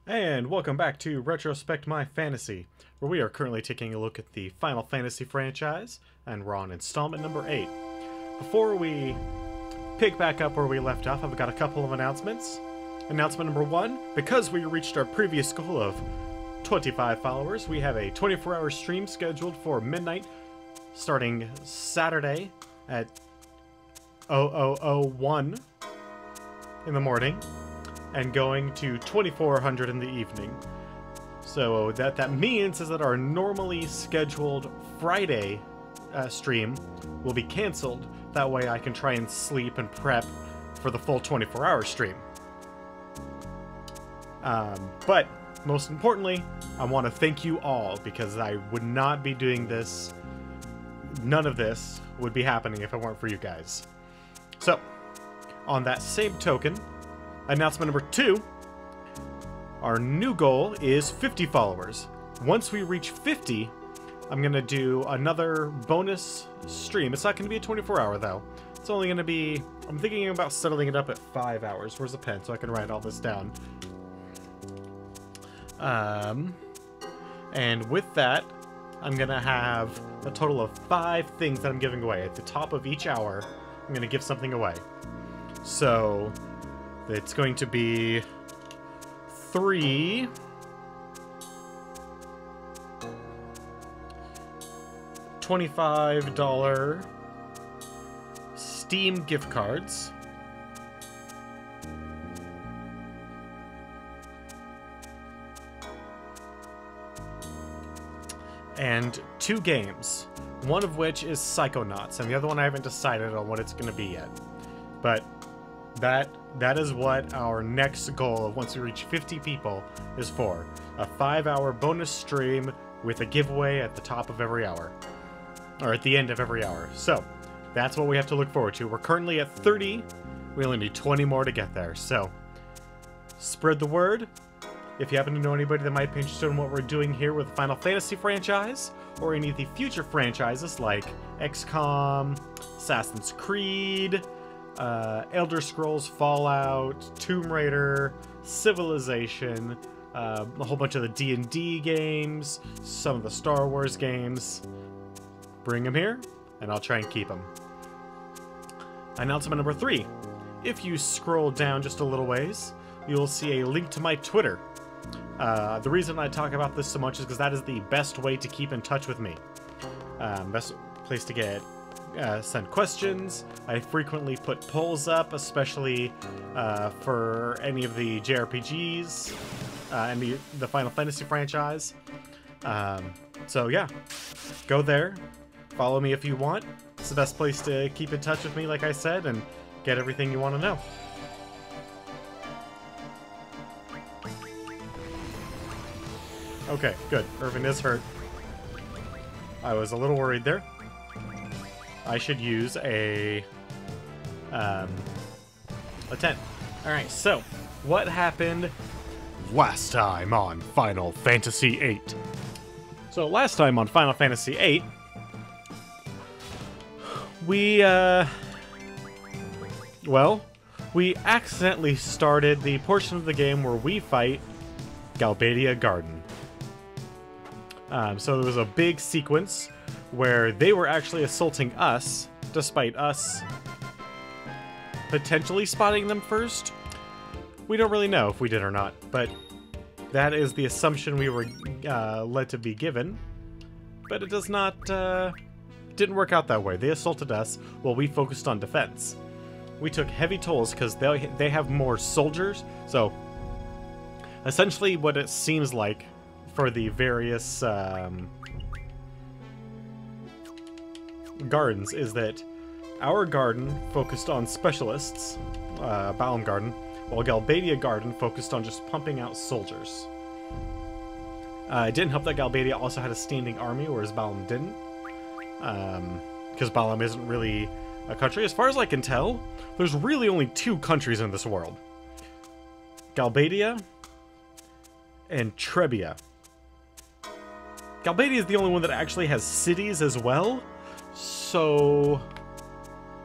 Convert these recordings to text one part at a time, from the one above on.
And welcome back to Retrospect My Fantasy, where we are currently taking a look at the Final Fantasy franchise, and we're on installment number 8. Before we pick back up where we left off, I've got a couple of announcements. Announcement number 1, because we reached our previous goal of 25 followers, we have a 24-hour stream scheduled for midnight, starting Saturday at 0001 in the morning, and going to 2400 in the evening. So that means is that our normally scheduled Friday stream will be canceled. That way I can try and sleep and prep for the full 24-hour stream. But most importantly, I want to thank you all, because I would not be doing this. None of this would be happening if it weren't for you guys. So, on that same token, announcement number 2, our new goal is 50 followers. Once we reach 50, I'm going to do another bonus stream. It's not going to be a 24-hour, though. It's only going to be... I'm thinking about settling it up at 5 hours. Where's the pen so I can write all this down? And with that, I'm going to have a total of 5 things that I'm giving away. At the top of each hour, I'm going to give something away. So... it's going to be 3 $25 Steam gift cards, and 2 games, one of which is Psychonauts, and the other one I haven't decided on what it's going to be yet. But that is what our next goal of once we reach 50 people is for. A 5-hour bonus stream with a giveaway at the top of every hour. Or at the end of every hour. So, that's what we have to look forward to. We're currently at 30. We only need 20 more to get there. So, spread the word. If you happen to know anybody that might be interested in what we're doing here with the Final Fantasy franchise, or any of the future franchises like XCOM, Assassin's Creed, Elder Scrolls, Fallout, Tomb Raider, Civilization, a whole bunch of the D&D games, some of the Star Wars games. Bring them here, and I'll try and keep them. Announcement number 3. If you scroll down just a little ways, you'll see a link to my Twitter. The reason I talk about this so much is because that is the best way to keep in touch with me. Best place to get send questions. I frequently put polls up, especially for any of the JRPGs and the Final Fantasy franchise. So yeah, go there. Follow me if you want. It's the best place to keep in touch with me, like I said, and get everything you want to know. Okay, good. Irvin is hurt. I was a little worried there. I should use a 10. Alright, so, what happened last time on Final Fantasy VIII? So, last time on Final Fantasy VIII, we accidentally started the portion of the game where we fight Galbadia Garden. So there was a big sequence where they were actually assaulting us, despite us potentially spotting them first. We don't really know if we did or not, but that is the assumption we were led to be given. But it does not, didn't work out that way. They assaulted us while we focused on defense. We took heavy tolls because they have more soldiers, so essentially what it seems like for the various gardens is that our garden focused on specialists, Balam Garden, while Galbadia Garden focused on just pumping out soldiers. It didn't help that Galbadia also had a standing army, whereas Balam didn't. Because Balam isn't really a country. As far as I can tell, there's really only 2 countries in this world. Galbadia and Trebia. Galbadia is the only one that actually has cities as well, so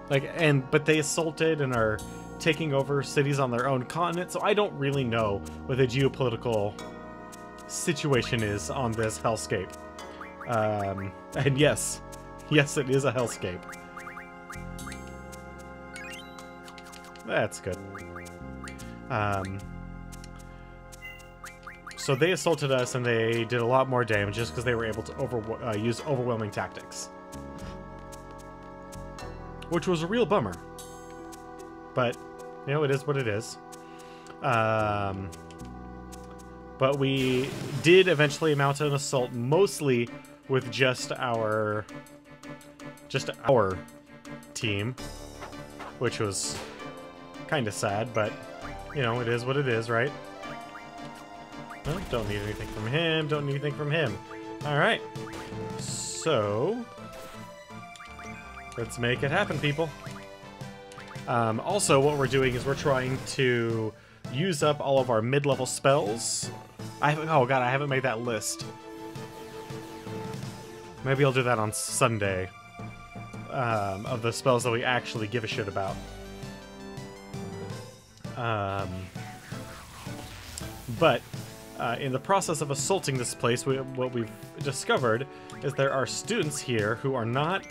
But they assaulted and are taking over cities on their own continent, so I don't really know what the geopolitical situation is on this hellscape. And yes, it is a hellscape. That's good. So they assaulted us, and they did a lot more damage just because they were able to use overwhelming tactics. Which was a real bummer. But, you know, it is what it is. But we did eventually mount an assault, mostly with just our team, which was kind of sad, but, you know, it is what it is, right? Well, don't need anything from him, don't need anything from him. Alright. So, let's make it happen, people. Also, what we're doing is we're trying to use up all of our mid-level spells. Oh god, I haven't made that list. Maybe I'll do that on Sunday. Of the spells that we actually give a shit about. But in the process of assaulting this place, what we've discovered is there are students here who are not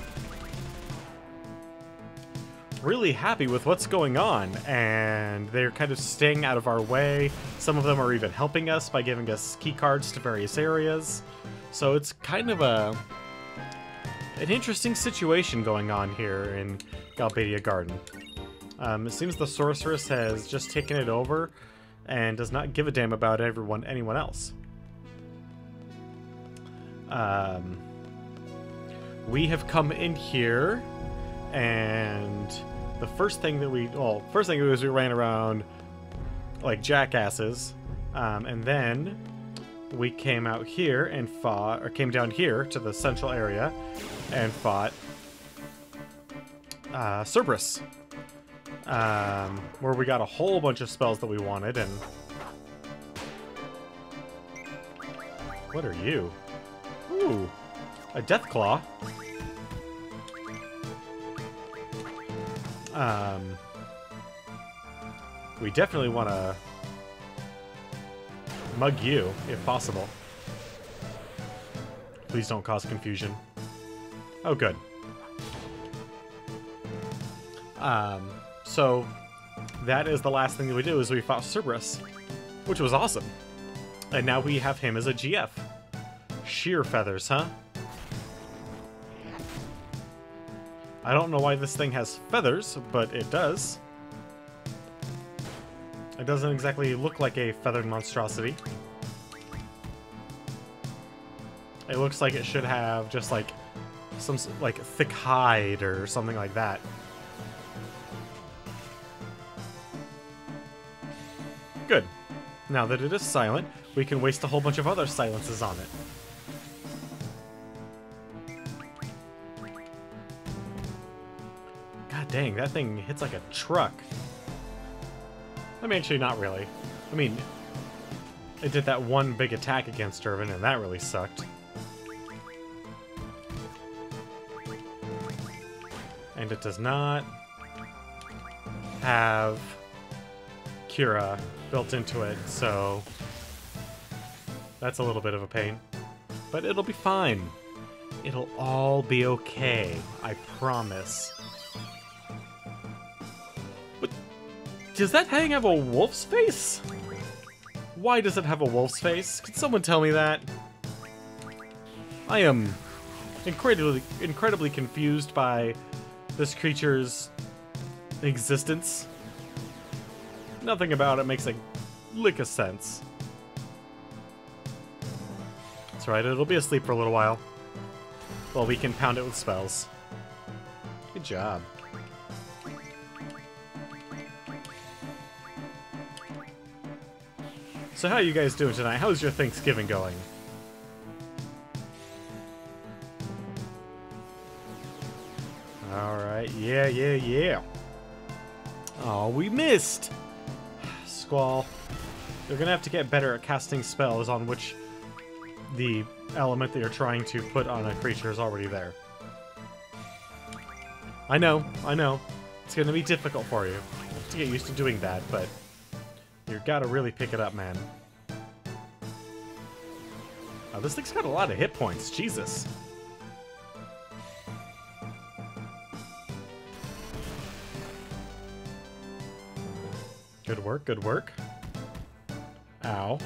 really happy with what's going on, and they're kind of staying out of our way. Some of them are even helping us by giving us key cards to various areas. So it's kind of an interesting situation going on here in Galbadia Garden. It seems the sorceress has just taken it over and does not give a damn about anyone else. We have come in here, and the first thing that we ran around like jackasses, and then we came out here and fought, or came down here to the central area and fought Cerberus. Where we got a whole bunch of spells that we wanted, and... What are you? Ooh, a Deathclaw. We definitely want to mug you, if possible. Please don't cause confusion. Oh, good. So that is the last thing that we do, is we fought Cerberus, which was awesome. And now we have him as a GF. Sheer feathers, huh? I don't know why this thing has feathers, but it does. It doesn't exactly look like a feathered monstrosity. It looks like it should have just like some like thick hide or something like that. Good. Now that it is silent, we can waste a whole bunch of other silences on it. God dang, that thing hits like a truck. I mean, actually, not really. I mean, it did that one big attack against Irvin, and that really sucked. And it does not have Cura built into it, so that's a little bit of a pain. But it'll be fine. It'll all be okay. I promise. But does that thing have a wolf's face? Why does it have a wolf's face? Could someone tell me that? I am incredibly confused by this creature's existence. Nothing about it makes a lick of sense. That's right, it'll be asleep for a little while. Well, we can pound it with spells. Good job. So how are you guys doing tonight? How's your Thanksgiving going? Alright, yeah. Oh, we missed! Squall. You're gonna have to get better at casting spells on which the element that you're trying to put on a creature is already there. I know. It's gonna be difficult for you to get used to doing that, but you gotta really pick it up, man. Oh, this thing's got a lot of hit points. Jesus. Good work, good work. Ow.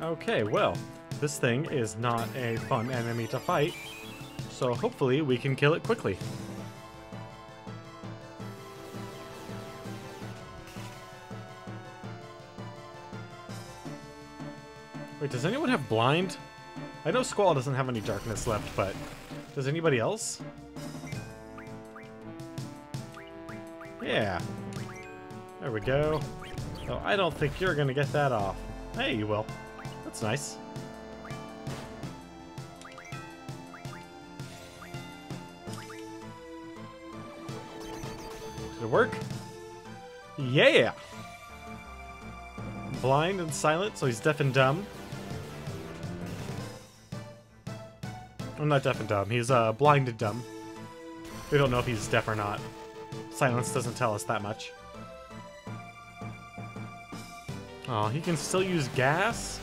Okay, well, this thing is not a fun enemy to fight, so hopefully we can kill it quickly. Wait, does anyone have blind? I know Squall doesn't have any darkness left, but does anybody else? Yeah. There we go. So I don't think you're gonna get that off. Hey, you will. That's nice. Did it work? Yeah! Blind and silent, so he's deaf and dumb. I'm not deaf and dumb. He's blind and dumb. We don't know if he's deaf or not. Silence doesn't tell us that much. Oh, he can still use gas?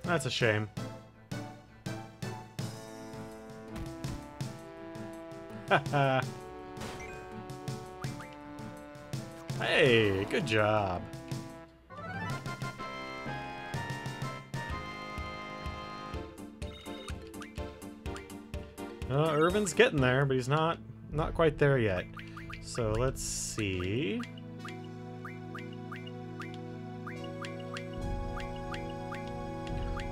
That's a shame. Haha. Hey, good job. Irvin's getting there, but he's not quite there yet. So let's see.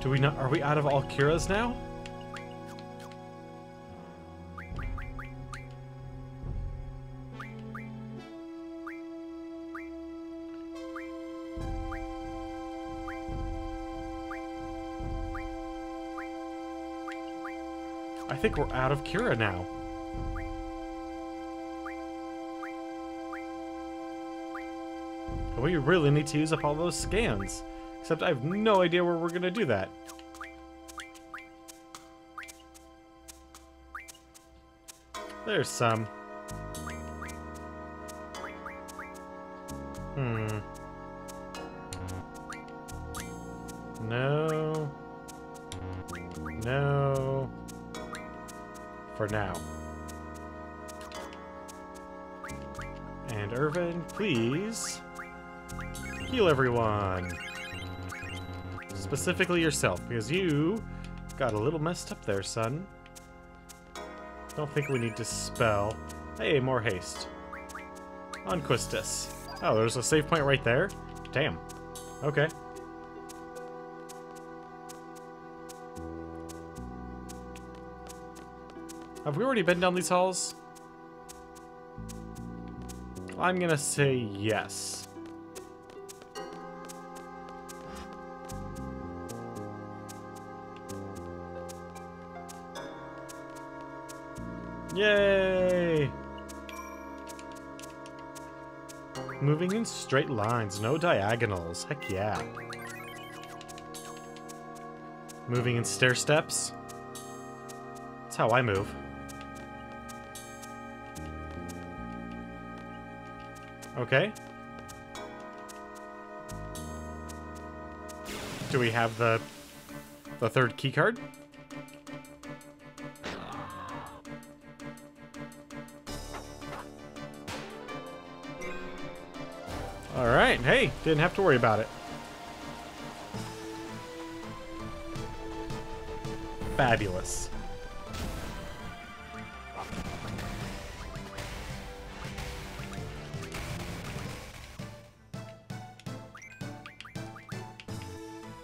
Are we out of all Curas now? I think we're out of Cura now. We really need to use up all those scans. Except I have no idea where we're gonna do that. There's some. No. No. For now. And Irvin, please heal everyone. Specifically yourself, because you got a little messed up there, son. Don't think we need to spell. Hey, more haste. On Quistis. Oh, there's a save point right there? Damn. Okay. Have we already been down these halls? I'm gonna say yes. Yay! Moving in straight lines, no diagonals. Heck yeah. Moving in stair steps. That's how I move. Okay. Do we have the third key card? All right. Hey, didn't have to worry about it. Fabulous.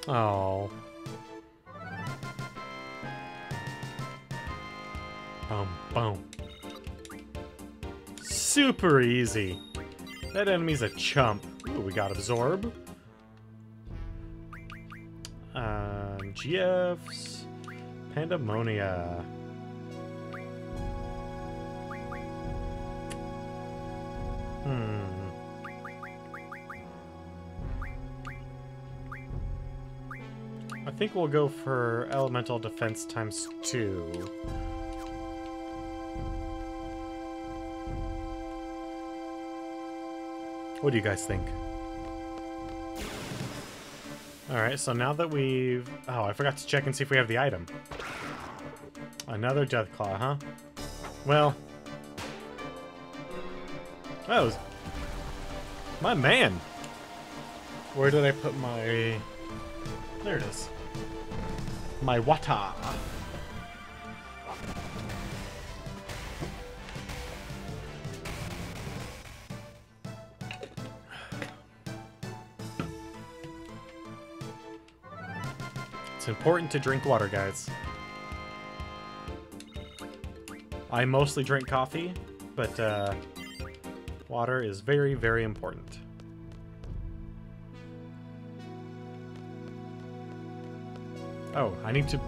Oh. Boom, boom. Super easy. That enemy's a chump. Ooh, we got Absorb. GFs. Pandemonia. Hmm. I think we'll go for elemental defense times 2. What do you guys think? Alright, so now that we've... Oh, I forgot to check and see if we have the item. Another Deathclaw, huh? Well... That was... My man! Where did I put my... There it is. My Wata. It's important to drink water, guys. I mostly drink coffee, but water is very, very important. Oh, I need to...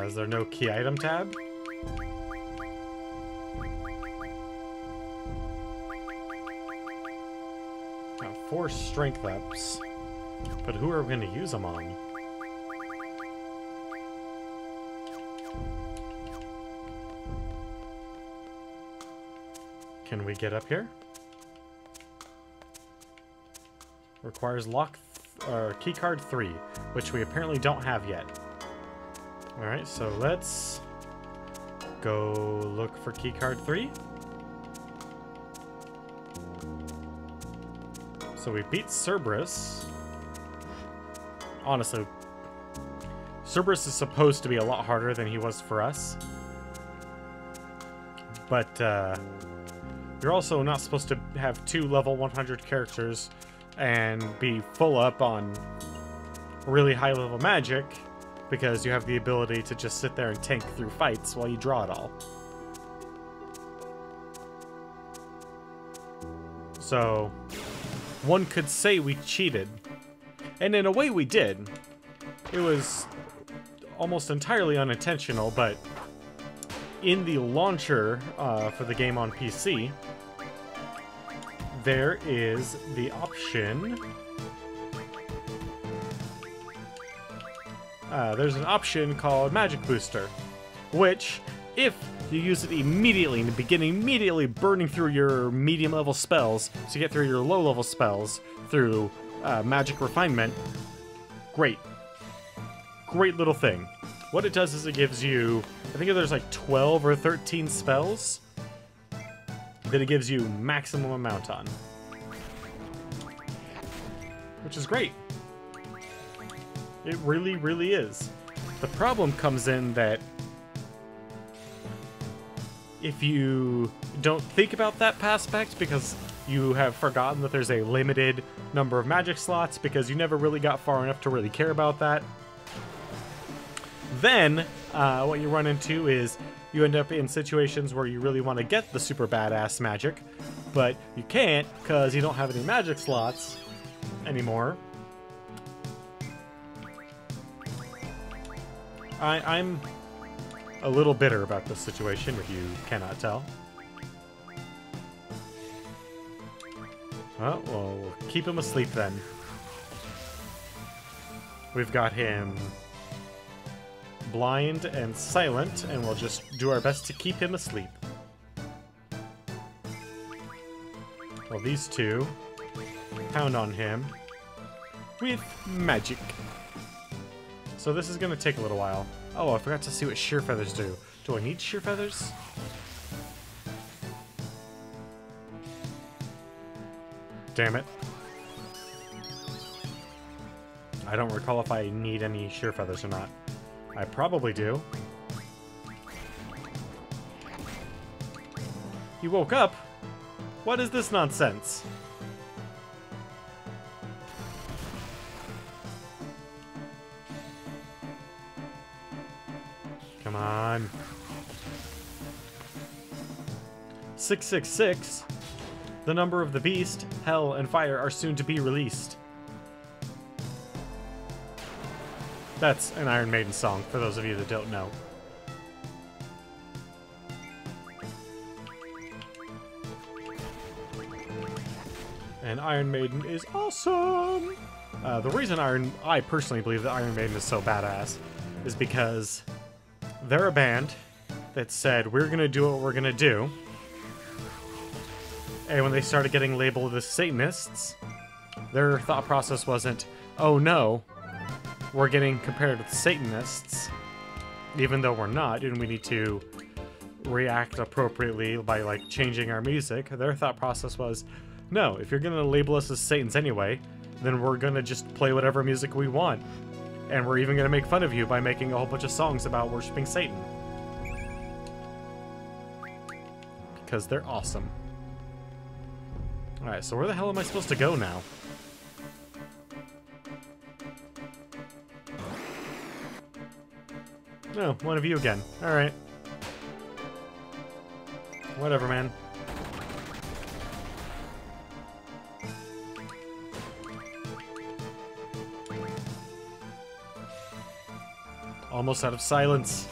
is there no key item tab? 4 strength ups. But who are we going to use them on? Can we get up here? Requires keycard 3, which we apparently don't have yet. Alright, so let's go look for keycard 3. So we beat Cerberus. Honestly, Cerberus is supposed to be a lot harder than he was for us. But you're also not supposed to have 2 level 100 characters and be full up on really high level magic, because you have the ability to just sit there and tank through fights while you draw it all. So one could say we cheated. And in a way we did. It was almost entirely unintentional, but in the launcher for the game on PC, there is the option... there's an option called Magic Booster, which, if you use it immediately in the beginning, immediately burning through your medium level spells to get through your low level spells through Magic Refinement, great. Great little thing. What it does is it gives you, I think there's like 12 or 13 spells that it gives you maximum amount on. Which is great. It really, really is. The problem comes in that if you don't think about that aspect because you have forgotten that there's a limited number of magic slots because you never really got far enough to really care about that, then what you run into is you end up in situations where you really want to get the super badass magic, but you can't because you don't have any magic slots anymore. I'm a little bitter about this situation, if you cannot tell. Oh, well, we'll keep him asleep then. We've got him blind and silent, and we'll just do our best to keep him asleep. Well, these two pound on him with magic. So this is going to take a little while. Oh, I forgot to see what sheer feathers do. Do I need sheer feathers? Damn it. I don't recall if I need any sheer feathers or not. I probably do. You woke up? What is this nonsense? Come on. 666. The number of the beast, hell, and fire are soon to be released. That's an Iron Maiden song, for those of you that don't know. And Iron Maiden is awesome! The reason I personally believe that Iron Maiden is so badass is because they're a band that said, we're gonna do what we're gonna do. And when they started getting labeled as Satanists, their thought process wasn't, oh no, we're getting compared with Satanists, even though we're not, and we need to react appropriately by, like, changing our music. Their thought process was, no, if you're gonna label us as Satans anyway, then we're gonna just play whatever music we want. And we're even gonna make fun of you by making a whole bunch of songs about worshiping Satan. Because they're awesome. Alright, so where the hell am I supposed to go now? No, one of you again. Alright. Whatever, man. Almost out of silence.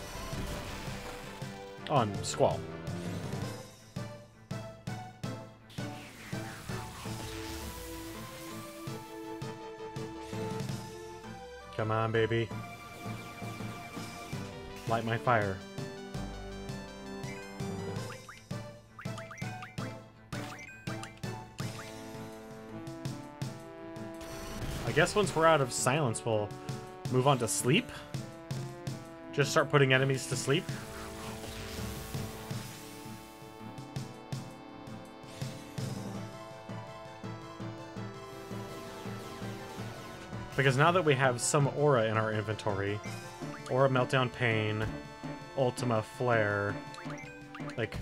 On Squall. Come on, baby. Light my fire. I guess once we're out of silence, we'll move on to sleep. Just start putting enemies to sleep. Because now that we have some aura in our inventory, Aura Meltdown Pain, Ultima Flare, like,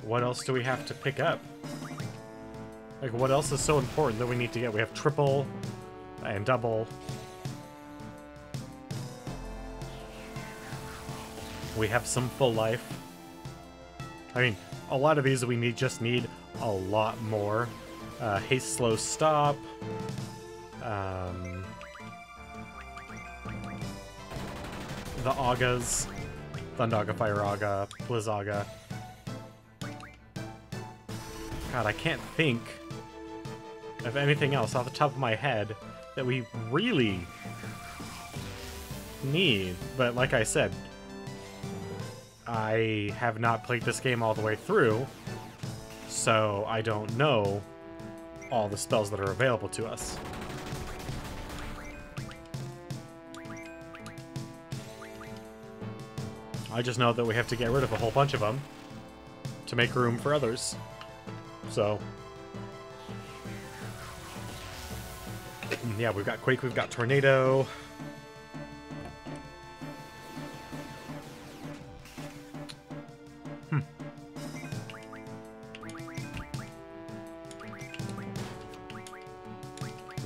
what else do we have to pick up? Like, what else is so important that we need to get? We have triple and double. We have some full life. I mean, a lot of these we just need a lot more. Haste, Slow, Stop. The Agas. Thundaga, Fire Aga, Blizzaga. God, I can't think of anything else off the top of my head that we really need. But like I said, I have not played this game all the way through, so I don't know all the spells that are available to us. I just know that we have to get rid of a whole bunch of them to make room for others. So, yeah, we've got Quake, we've got Tornado.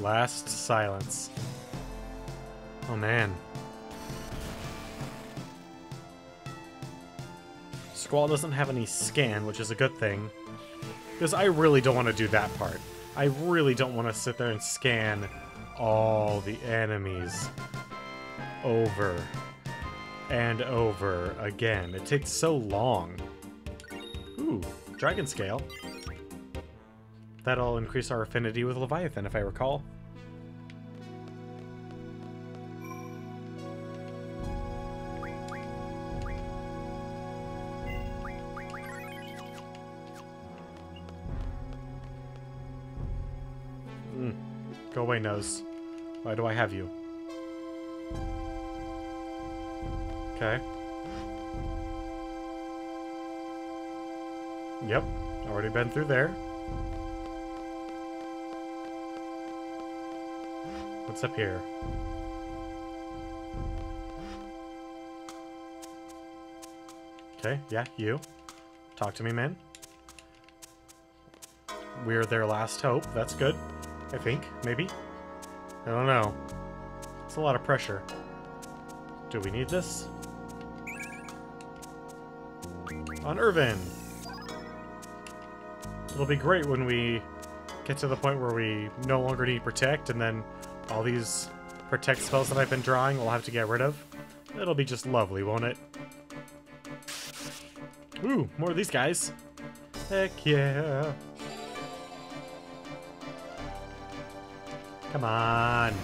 Last silence. Oh man. Squall doesn't have any scan, which is a good thing. Because I really don't want to do that part. I really don't want to sit there and scan all the enemies over and over again. It takes so long. Ooh, Dragon Scale. That'll increase our affinity with Leviathan, if I recall. Go away, nose. Why do I have you? Okay. Yep, already been through there. What's up here? Okay, yeah, you. Talk to me, man. We're their last hope. That's good. I think. Maybe? I don't know. It's a lot of pressure. Do we need this? On Irvin! It'll be great when we get to the point where we no longer need Protect, and then all these Protect spells that I've been drawing we'll have to get rid of. It'll be just lovely, won't it? Ooh, more of these guys. Heck yeah! Come on.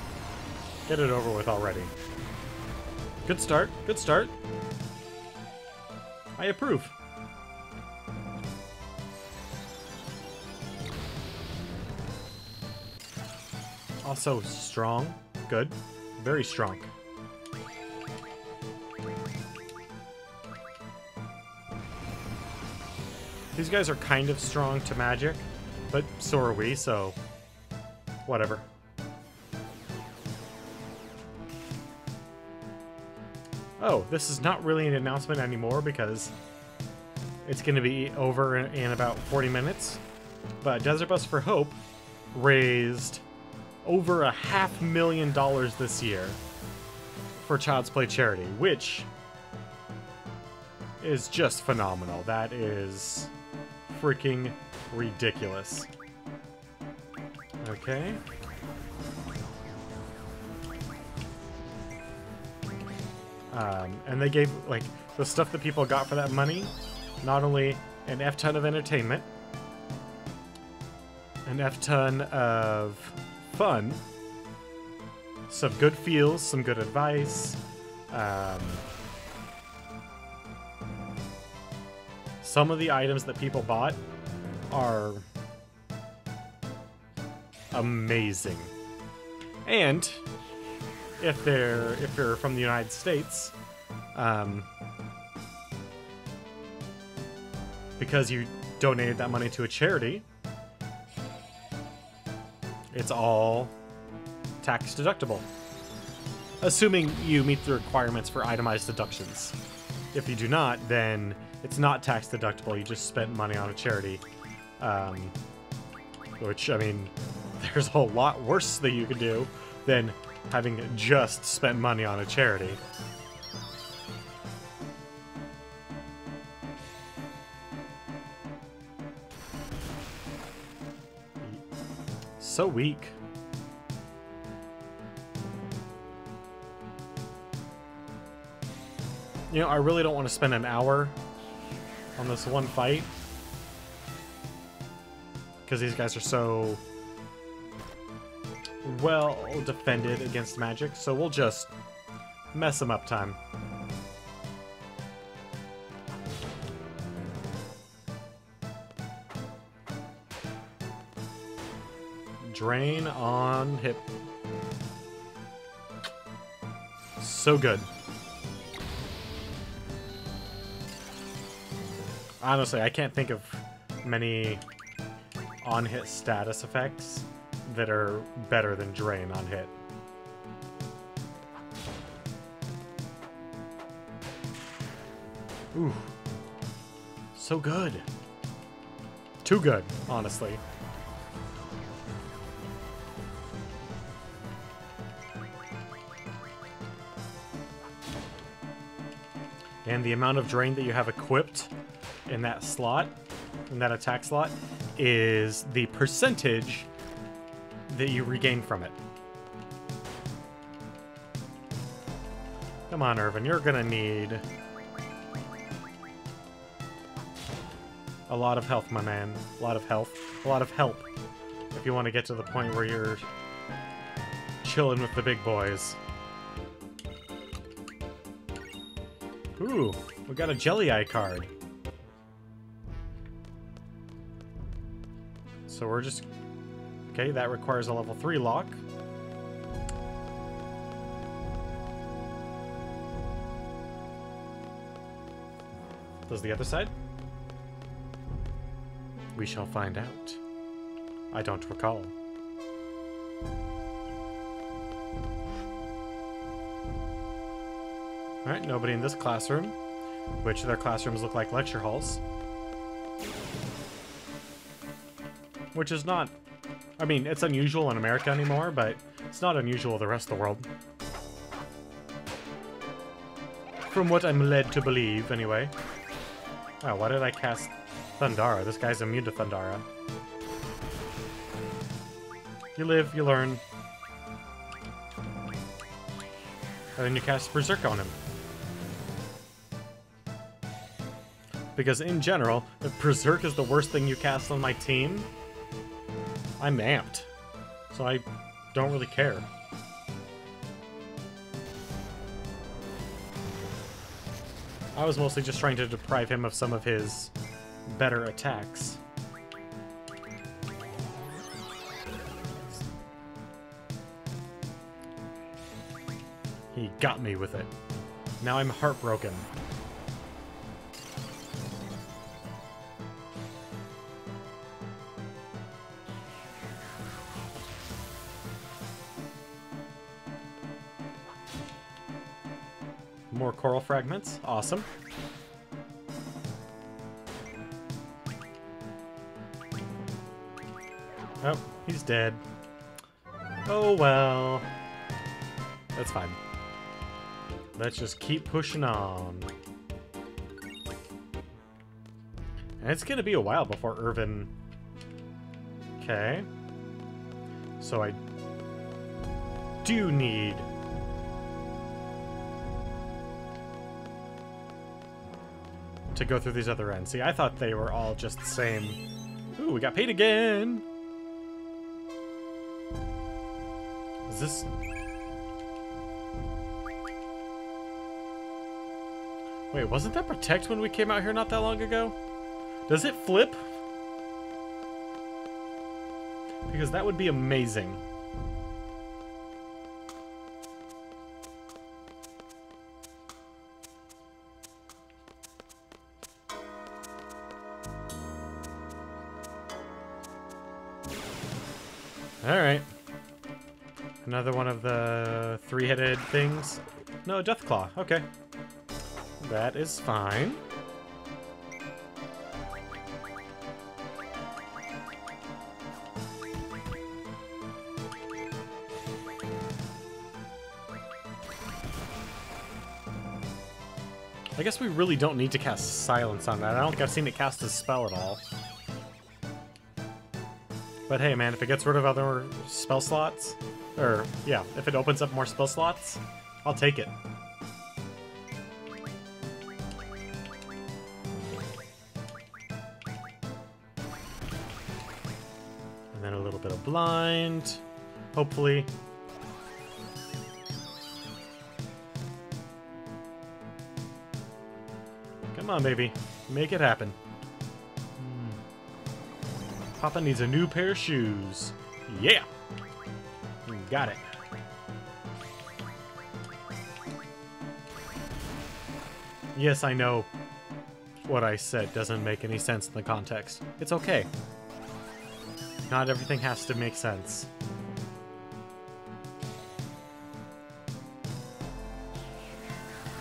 Get it over with already. Good start. Good start. I approve. Also strong. Good. Very strong. These guys are kind of strong to magic, but so are we, so whatever. Oh, this is not really an announcement anymore because it's going to be over in about 40 minutes. But Desert Bus for Hope raised over $500,000 this year for Child's Play charity, which is just phenomenal. That is freaking ridiculous. Okay. And they gave, like, the stuff that people got for that money, not only an F-ton of entertainment, an F-ton of fun, some good feels, some good advice, some of the items that people bought are amazing. And if they're from the United States, because you donated that money to a charity, it's all tax deductible. Assuming you meet the requirements for itemized deductions. If you do not, then it's not tax deductible. You just spent money on a charity. Which, I mean, there's a lot worse that you could do than having just spent money on a charity. So weak. You know, I really don't want to spend an hour on this one fight, because these guys are so well defended against magic, so we'll just mess them up time. Drain on hip. So good. Honestly, I can't think of many on-hit status effects that are better than Drain on hit. Ooh. So good. Too good, honestly. And the amount of Drain that you have equipped in that slot, in that attack slot, is the percentage that you regain from it. Come on, Irvin, you're gonna need a lot of health, my man. A lot of health. A lot of help. If you want to get to the point where you're chilling with the big boys. Ooh, we got a Jelly Eye card. So we're just... Okay, that requires a level 3 lock. Does the other side? We shall find out. I don't recall. Alright, nobody in this classroom, which their classrooms look like lecture halls. Which is not... I mean, it's unusual in America anymore, but it's not unusual the rest of the world. From what I'm led to believe, anyway. Wow, why did I cast Thundara? This guy's immune to Thundara. You live, you learn. And then you cast Berserk on him. Because in general, if Berserk is the worst thing you cast on my team, I'm amped. So I don't really care. I was mostly just trying to deprive him of some of his better attacks. He got me with it. Now I'm heartbroken. More coral fragments. Awesome. Oh, he's dead. Oh well. That's fine. Let's just keep pushing on. And it's gonna be a while before Irvin... Okay. So I do need... to go through these other ends. See, I thought they were all just the same. Ooh, we got paid again! Is this... Wait, wasn't that Protect when we came out here not that long ago? Does it flip? Because that would be amazing. Alright. Another one of the three-headed things. No, Deathclaw. Okay. That is fine. I guess we really don't need to cast Silence on that. I don't think I've seen it cast a spell at all. But hey, man, if it gets rid of other spell slots, or, yeah, if it opens up more spell slots, I'll take it. And then a little bit of blind, hopefully. Come on, baby. Make it happen. Papa needs a new pair of shoes. Yeah! Got it. Yes, I know what I said doesn't make any sense in the context. It's okay. Not everything has to make sense.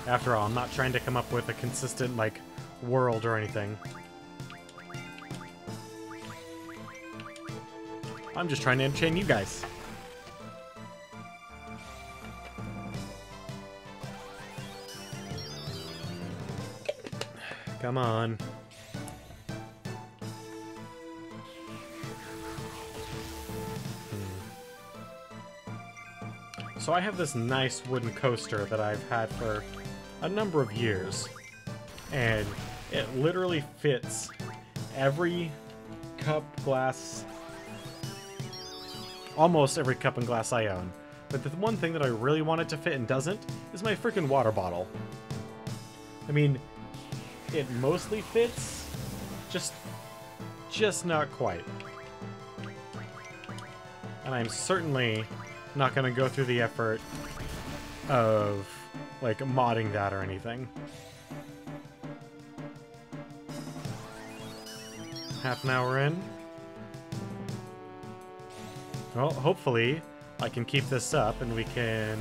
After all, I'm not trying to come up with a consistent, like, world or anything. I'm just trying to entertain you guys. Come on. So I have this nice wooden coaster that I've had for a number of years, and it literally fits every cup, glass, almost every cup and glass I own. But the one thing that I really want it to fit and doesn't is my freaking water bottle. I mean, it mostly fits, just not quite. And I'm certainly not going to go through the effort of, like, modding that or anything. Half an hour in. Well, hopefully I can keep this up and we can...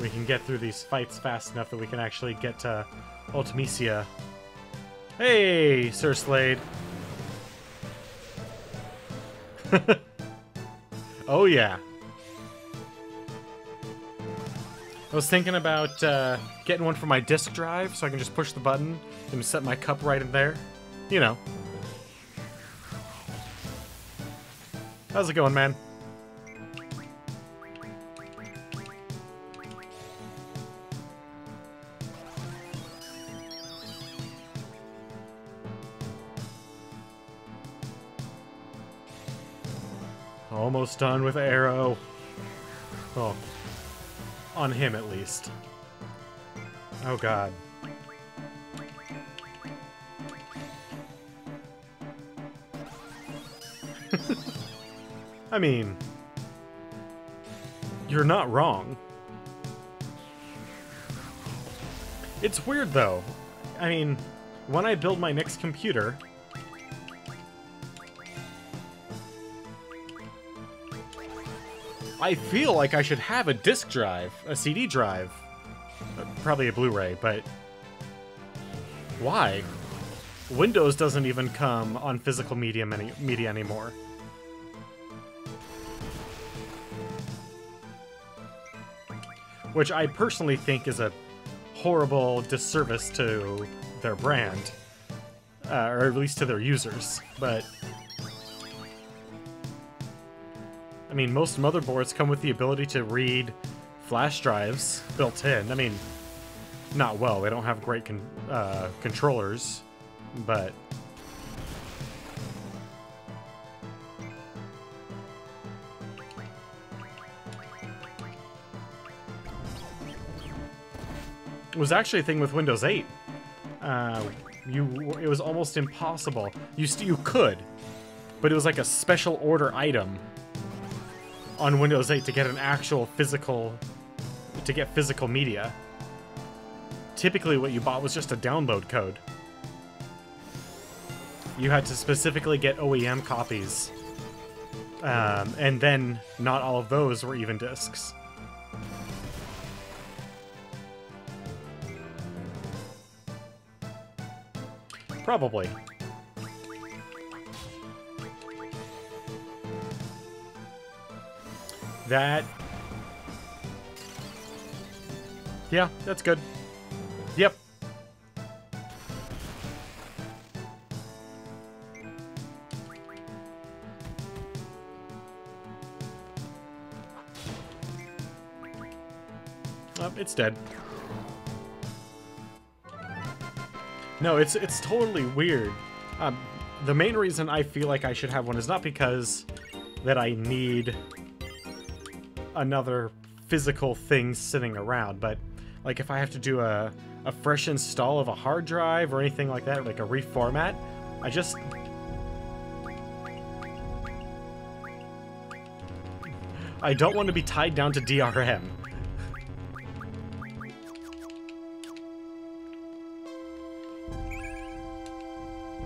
we can get through these fights fast enough that we can actually get to Ultimecia. Hey, Sir Slade. Oh, yeah. I was thinking about getting one for my disk drive so I can just push the button and set my cup right in there. You know. How's it going, man? almost done with Arrow. Well, on him at least. Oh god. I mean, you're not wrong. It's weird though. I mean, when I build my next computer, I feel like I should have a disk drive, a CD drive, probably a Blu-ray, but why? Windows doesn't even come on physical media anymore. Which I personally think is a horrible disservice to their brand, or at least to their users, but I mean, most motherboards come with the ability to read flash drives built in. I mean, not well, they don't have great controllers, but it was actually a thing with Windows 8. It was almost impossible. You could, but it was like a special order item on Windows 8 to get an actual physical media. Typically what you bought was just a download code. You had to specifically get OEM copies. And then not all of those were even discs. Probably. That... yeah, that's good. Yep. Oh, it's dead. No, it's totally weird. The main reason I feel like I should have one is not because that I need another physical thing sitting around, but like if I have to do a fresh install of a hard drive or anything like that, like a reformat, I don't want to be tied down to DRM.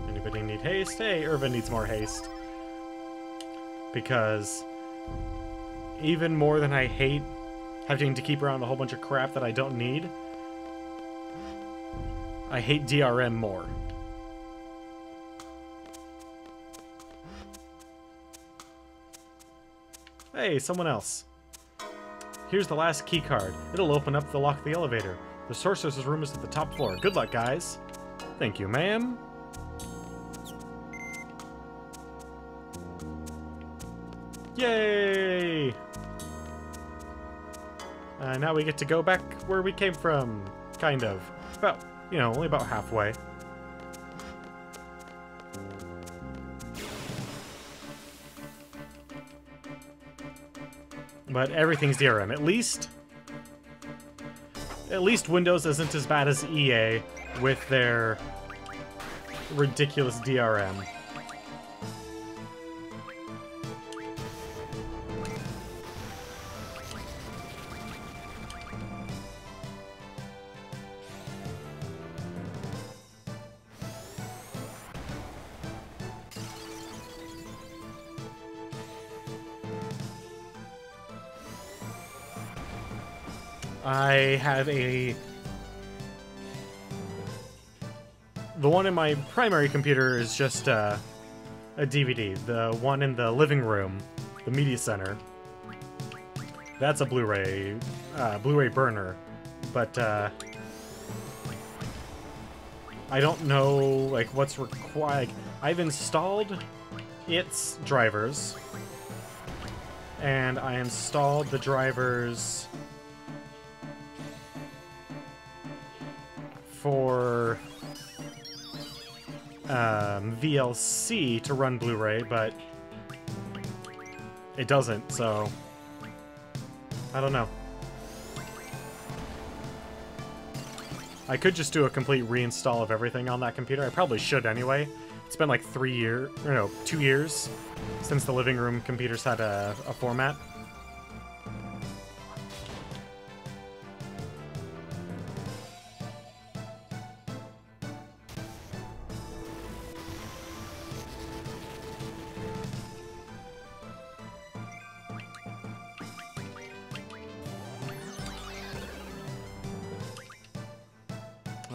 Anybody need haste? Hey, Irvin needs more haste. Because even more than I hate having to keep around a whole bunch of crap that I don't need, I hate DRM more. Hey, someone else. Here's the last key card. It'll open up the lock of the elevator. The sorceress's room is at the top floor. Good luck, guys. Thank you, ma'am. Yay! Now we get to go back where we came from, kind of. About, you know, only about halfway. But everything's DRM. At least Windows isn't as bad as EA with their ridiculous DRM. I have the one in my primary computer is just a DVD. The one in the living room, the media center, that's a Blu-ray burner. But I don't know like what's required. I've installed its drivers, and I installed the drivers for VLC to run Blu-ray, but it doesn't, so I don't know. I could just do a complete reinstall of everything on that computer. I probably should anyway. It's been like 2 years since the living room computers had a format.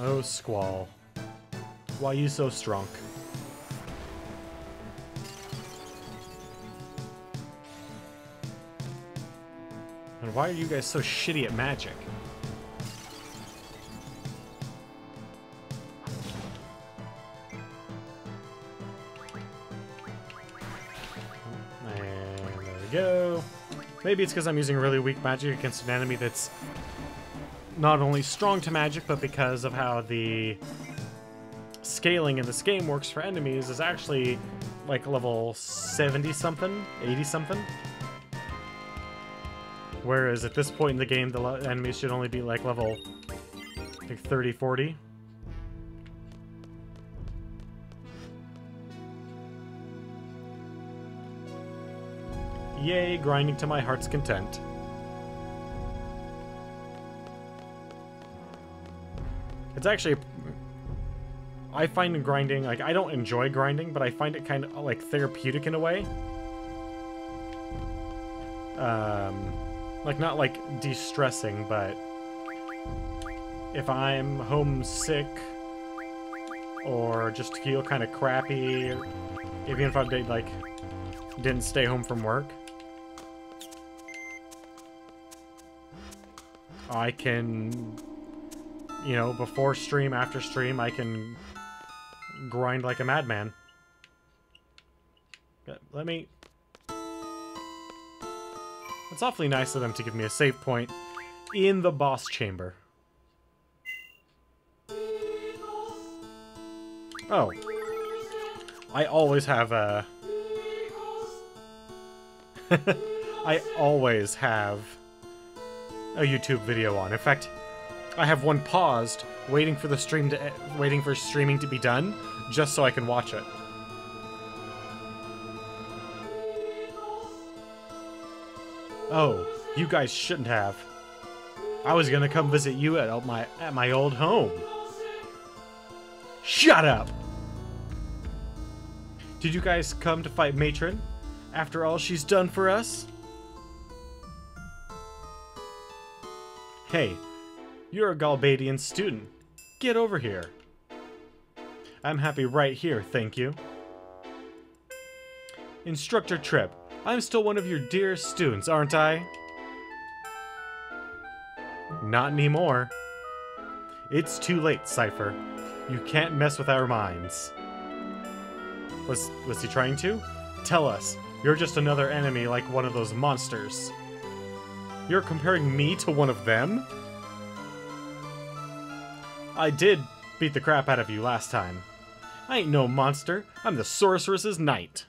Oh, Squall. Why you so strong? And why are you guys so shitty at magic? And there we go. Maybe it's because I'm using really weak magic against an enemy that's not only strong to magic, but because of how the scaling in this game works for enemies is actually like level 70-something, 80-something. Whereas at this point in the game, the enemies should only be like level, like 30, 40. Yay, grinding to my heart's content. It's actually, I find grinding, like, I don't enjoy grinding, but I find it kind of, like, therapeutic in a way. Like, not, like, de-stressing, but if I'm homesick or just feel kind of crappy, even if I, like, didn't stay home from work, I can, you know, before stream, after stream, I can grind like a madman. Let me... It's awfully nice of them to give me a save point in the boss chamber. Oh. I always have a... I always have a YouTube video on. In fact, I have one paused, waiting for the stream to waiting for streaming to be done, just so I can watch it. Oh, you guys shouldn't have. I was gonna come visit you at my old home. Shut up! Did you guys come to fight Matron after all she's done for us? Hey, you're a Galbadian student. Get over here. I'm happy right here, thank you. Instructor Tripp, I'm still one of your dearest students, aren't I? Not anymore. It's too late, Cypher. You can't mess with our minds. Was he trying to? Tell us. You're just another enemy like one of those monsters. You're comparing me to one of them? I did beat the crap out of you last time. I ain't no monster. I'm the sorceress's knight.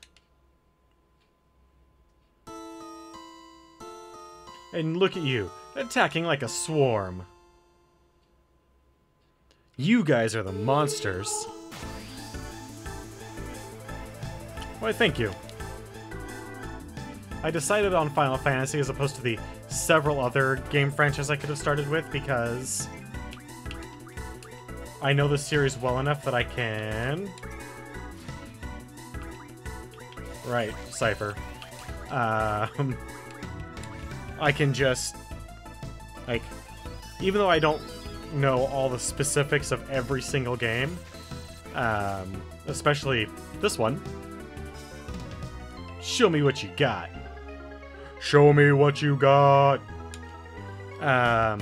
And look at you, attacking like a swarm. You guys are the monsters. Why, thank you. I decided on Final Fantasy as opposed to the several other game franchises I could have started with because I know the series well enough that I can... Right, Cypher. I can just, like, even though I don't know all the specifics of every single game, especially this one, show me what you got. Show me what you got. I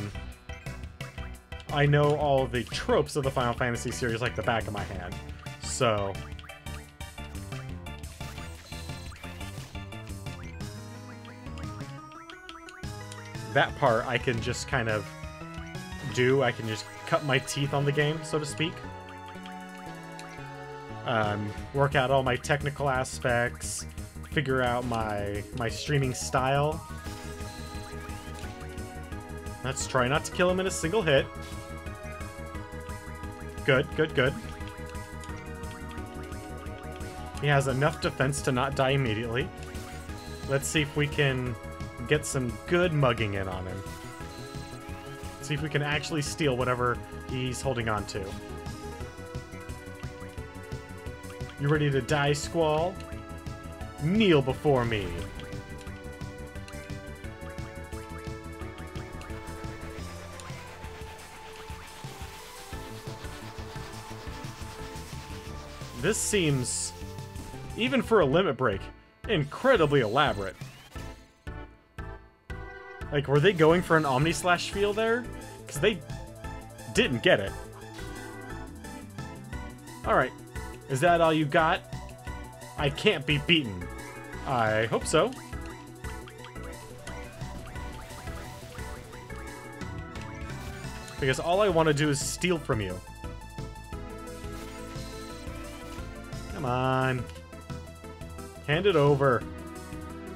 know all the tropes of the Final Fantasy series like the back of my hand, so... that part I can just kind of do. I can just cut my teeth on the game, so to speak. Work out all my technical aspects, figure out my streaming style. Let's try not to kill him in a single hit. Good, good, good. He has enough defense to not die immediately. Let's see if we can get some good mugging in on him. See if we can actually steal whatever he's holding on to. You ready to die, Squall? Kneel before me. This seems, even for a limit break, incredibly elaborate. Like, were they going for an Omni-Slash feel there? Because they didn't get it. Alright. Is that all you got? I can't be beaten. I hope so. Because all I want to do is steal from you. Come on. Hand it over.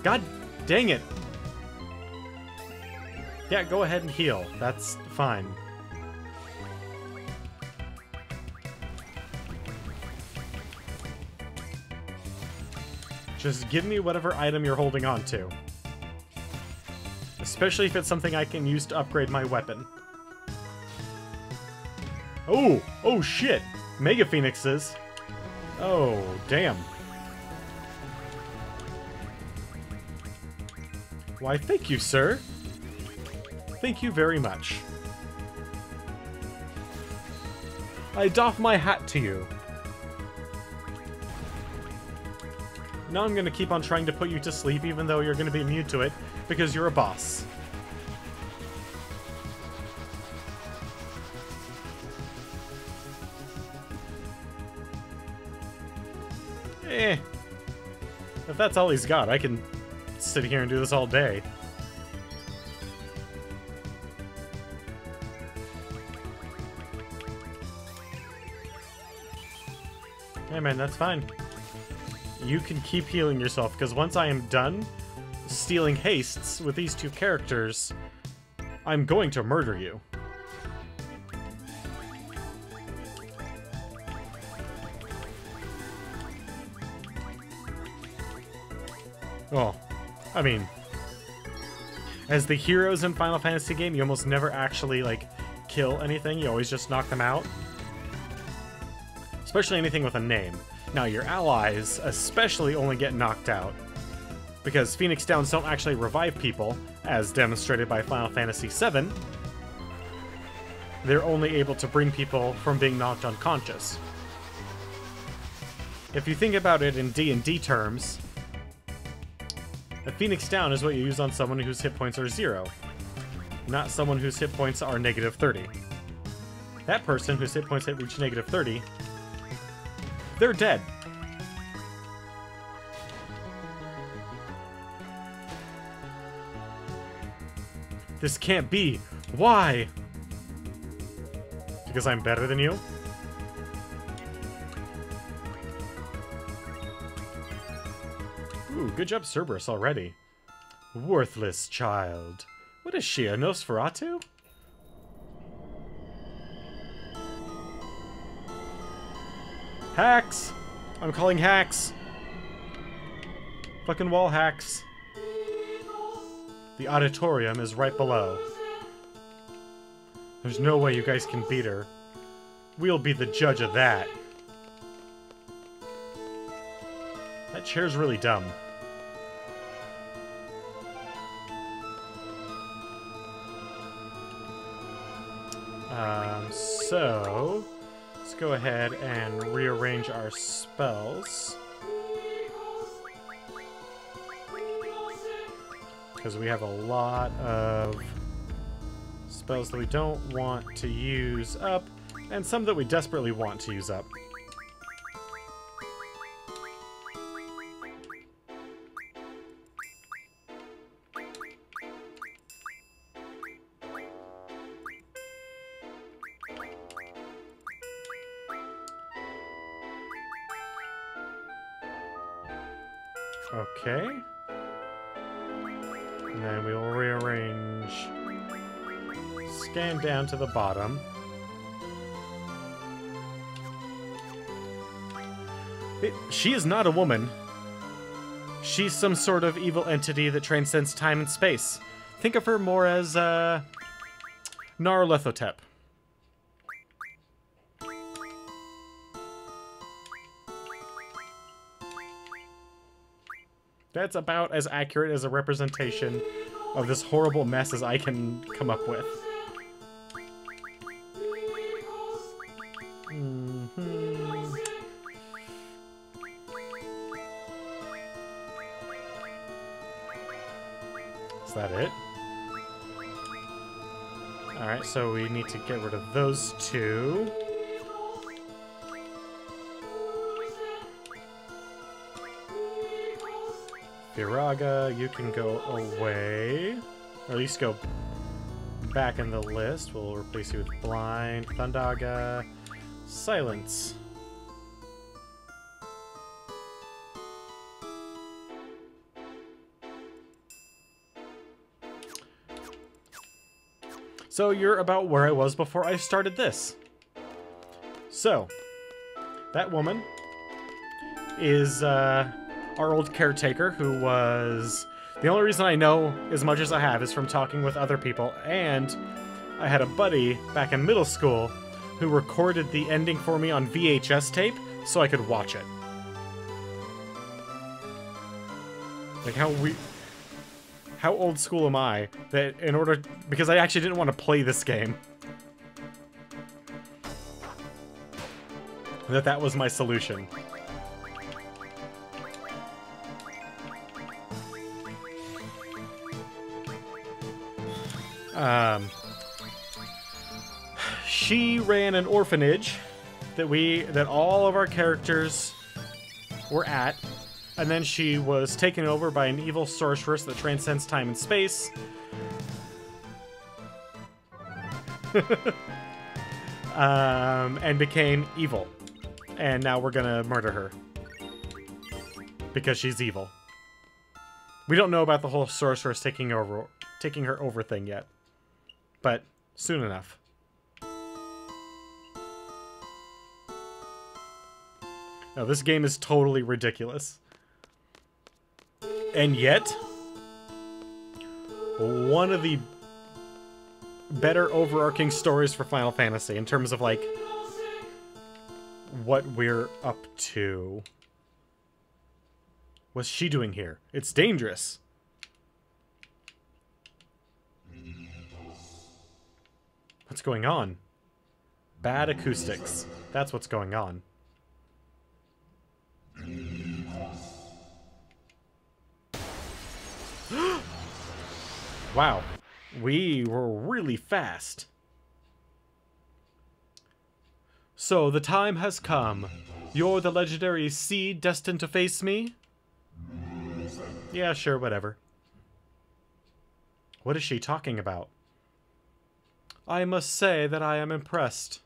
God dang it. Yeah, go ahead and heal. That's fine. Just give me whatever item you're holding on to. Especially if it's something I can use to upgrade my weapon. Oh! Oh shit! Mega Phoenixes! Oh, damn. Why, thank you, sir. Thank you very much. I doff my hat to you. Now I'm gonna keep on trying to put you to sleep, even though you're gonna be immune to it, because you're a boss. Eh. If that's all he's got, I can sit here and do this all day. Hey man, that's fine. You can keep healing yourself, because once I am done stealing hastes with these two characters, I'm going to murder you. Well, I mean, as the heroes in Final Fantasy game, you almost never actually, like, kill anything. You always just knock them out. Especially anything with a name. Now, your allies especially only get knocked out, because Phoenix Downs don't actually revive people, as demonstrated by Final Fantasy VII. They're only able to bring people from being knocked unconscious. If you think about it in D&D terms, a Phoenix Down is what you use on someone whose hit points are 0, not someone whose hit points are negative 30. That person whose hit points reach negative 30, they're dead. This can't be. Why? Because I'm better than you? Ooh, good job Cerberus already. Worthless child. What is she, a Nosferatu? Hacks! I'm calling hacks! Fucking wall hacks. The auditorium is right below. There's no way you guys can beat her. We'll be the judge of that. That chair's really dumb. So let's go ahead and rearrange our spells. Because we have a lot of spells that we don't want to use up, and some that we desperately want to use up. Okay. And then we will rearrange. Scan down to the bottom. She is not a woman. She's some sort of evil entity that transcends time and space. Think of her more as, Nyarlathotep. That's about as accurate as a representation of this horrible mess as I can come up with. Is that it? Alright, so we need to get rid of those two. Viraga, you can go away. Or at least go back in the list. We'll replace you with Blind, Thundaga, Silence. So you're about where I was before I started this. So, that woman is our old caretaker who was... The only reason I know as much as I have is from talking with other people, and I had a buddy back in middle school who recorded the ending for me on VHS tape so I could watch it. Like how old school am I that in order... Because I actually didn't want to play this game. That was my solution. She ran an orphanage that all of our characters were at. And then she was taken over by an evil sorceress that transcends time and space. And became evil. And now we're gonna murder her. Because she's evil. We don't know about the whole sorceress taking her over thing yet. But soon enough. Now, this game is totally ridiculous. And yet, one of the better overarching stories for Final Fantasy in terms of, like, what we're up to. What's she doing here? It's dangerous. What's going on? Bad acoustics. That's what's going on. Wow, we were really fast. So the time has come. You're the legendary seed destined to face me? Yeah, sure, whatever. What is she talking about? I must say that I am impressed.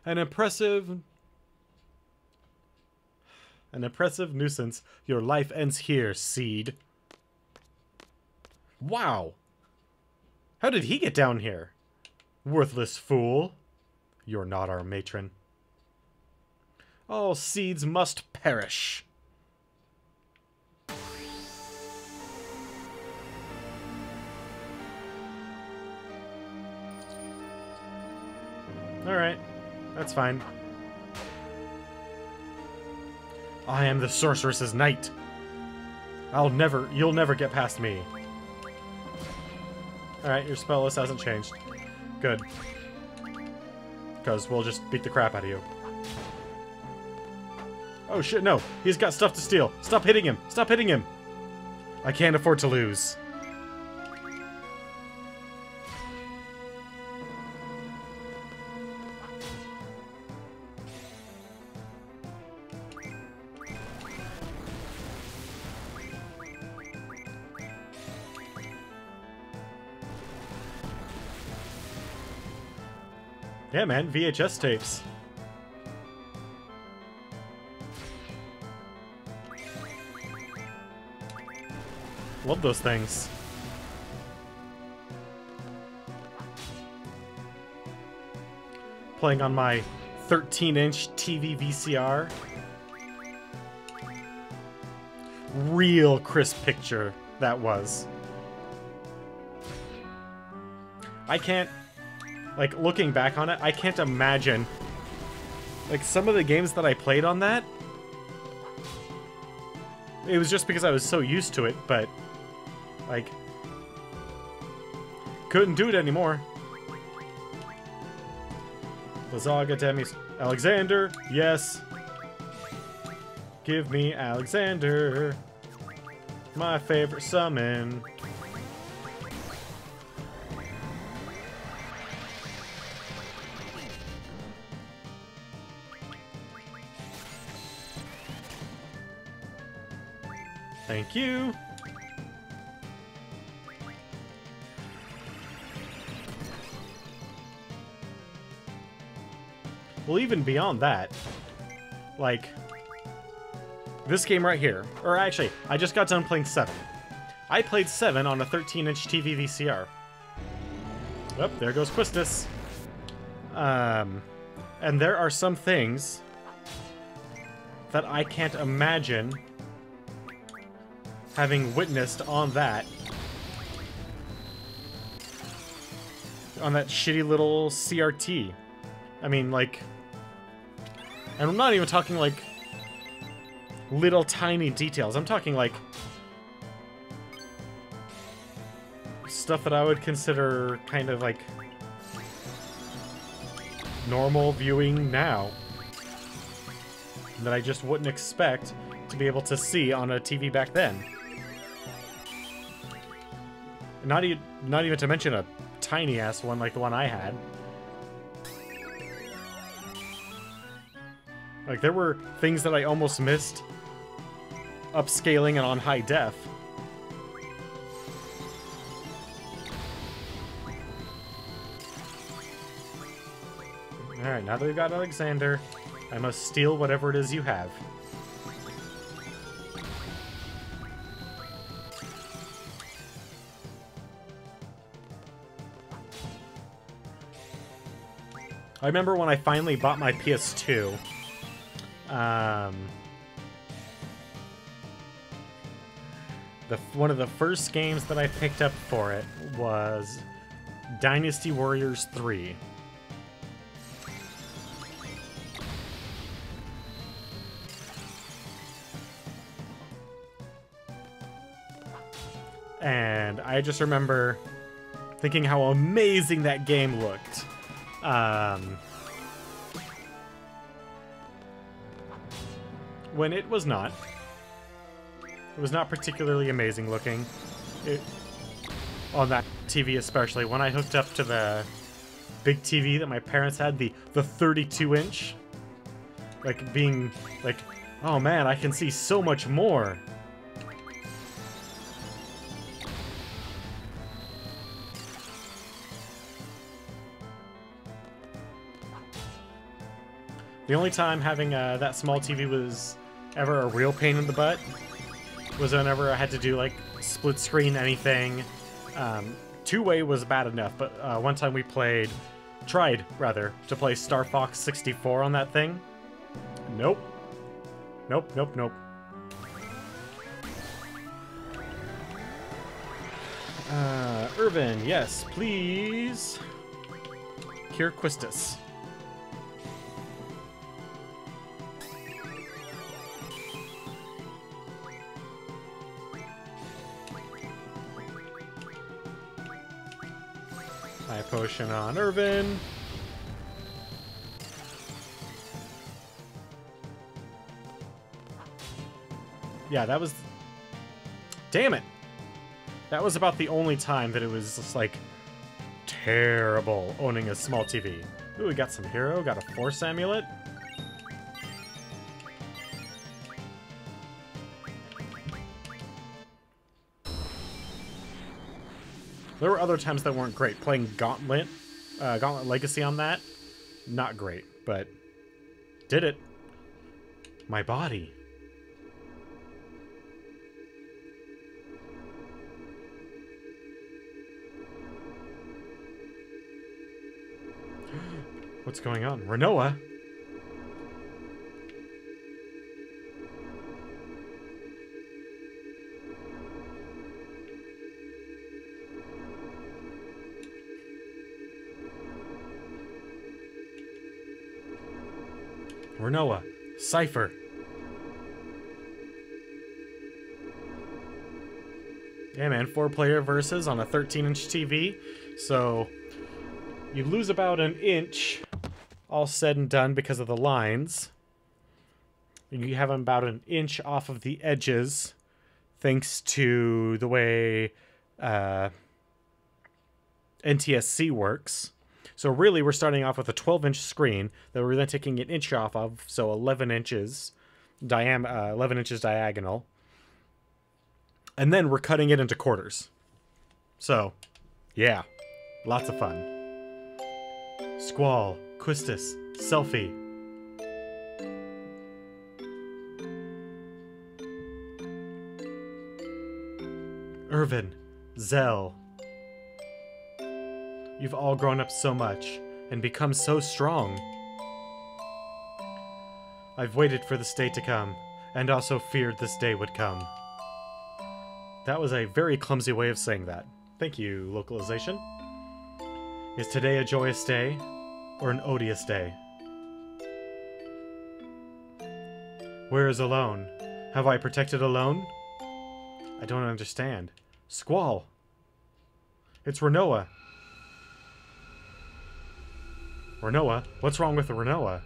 An impressive nuisance. Your life ends here, seed. Wow. How did he get down here? Worthless fool. You're not our matron. All seeds must perish. Alright. That's fine. I am the sorceress's knight. You'll never get past me. Alright, your spell list hasn't changed. Good. Because we'll just beat the crap out of you. Oh shit, no! He's got stuff to steal! Stop hitting him! Stop hitting him! I can't afford to lose. Yeah, man, VHS tapes. Love those things. Playing on my 13-inch TV VCR. Real crisp picture that was. I can't, like, looking back on it, I can't imagine, like, some of the games that I played on that, it was just because I was so used to it, but, like, couldn't do it anymore. Lazaga, Demis, Alexander, yes. Give me Alexander, my favorite summon. Thank you. Well, even beyond that, like, this game right here, or actually, I just got done playing 7. I played 7 on a 13-inch TV VCR. Oh, there goes Quistis. And there are some things that I can't imagine having witnessed on that shitty little CRT. I mean, like, and I'm not even talking like little tiny details. I'm talking like stuff that I would consider kind of like normal viewing now that I just wouldn't expect to be able to see on a TV back then. Not even to mention a tiny-ass one like the one I had. Like, there were things that I almost missed upscaling and on high def. Alright, now that we've got Alexander, I must steal whatever it is you have. I remember when I finally bought my PS2, one of the first games that I picked up for it was Dynasty Warriors 3. And I just remember thinking how amazing that game looked. When it was not. It was not particularly amazing looking. On that TV especially. When I hooked up to the big TV that my parents had, the 32-inch. Like, being like, oh man, I can see so much more. The only time having that small TV was ever a real pain in the butt was whenever I had to do, like, split screen anything. Two-way was bad enough, but one time we tried to play Star Fox 64 on that thing. Nope. Nope, nope, nope. Irvin, yes, please. Cure Quistis. High potion on Irvin. Yeah, that was... Damn it! That was about the only time that it was just, like, terrible owning a small TV. Ooh, we got some hero, got a Force Amulet. There were other times that weren't great. Playing Gauntlet Legacy on that, not great, but did it. My body. What's going on? Renoa? Renoa. Cypher. Yeah, man. 4-player versus on a 13-inch TV. So you lose about an inch, all said and done, because of the lines. And you have about an inch off of the edges, thanks to the way NTSC works. So really, we're starting off with a 12-inch screen that we're then taking an inch off of, so 11 inches, 11 inches diagonal. And then we're cutting it into quarters. So, yeah, lots of fun. Squall, Quistis, Selfie. Irvin, Zell. You've all grown up so much and become so strong. I've waited for this day to come, and also feared this day would come. That was a very clumsy way of saying that. Thank you, localization. Is today a joyous day, or an odious day? Where is Alone? Have I protected Alone? I don't understand. Squall! It's Renoa! Renoa? What's wrong with the Renoa?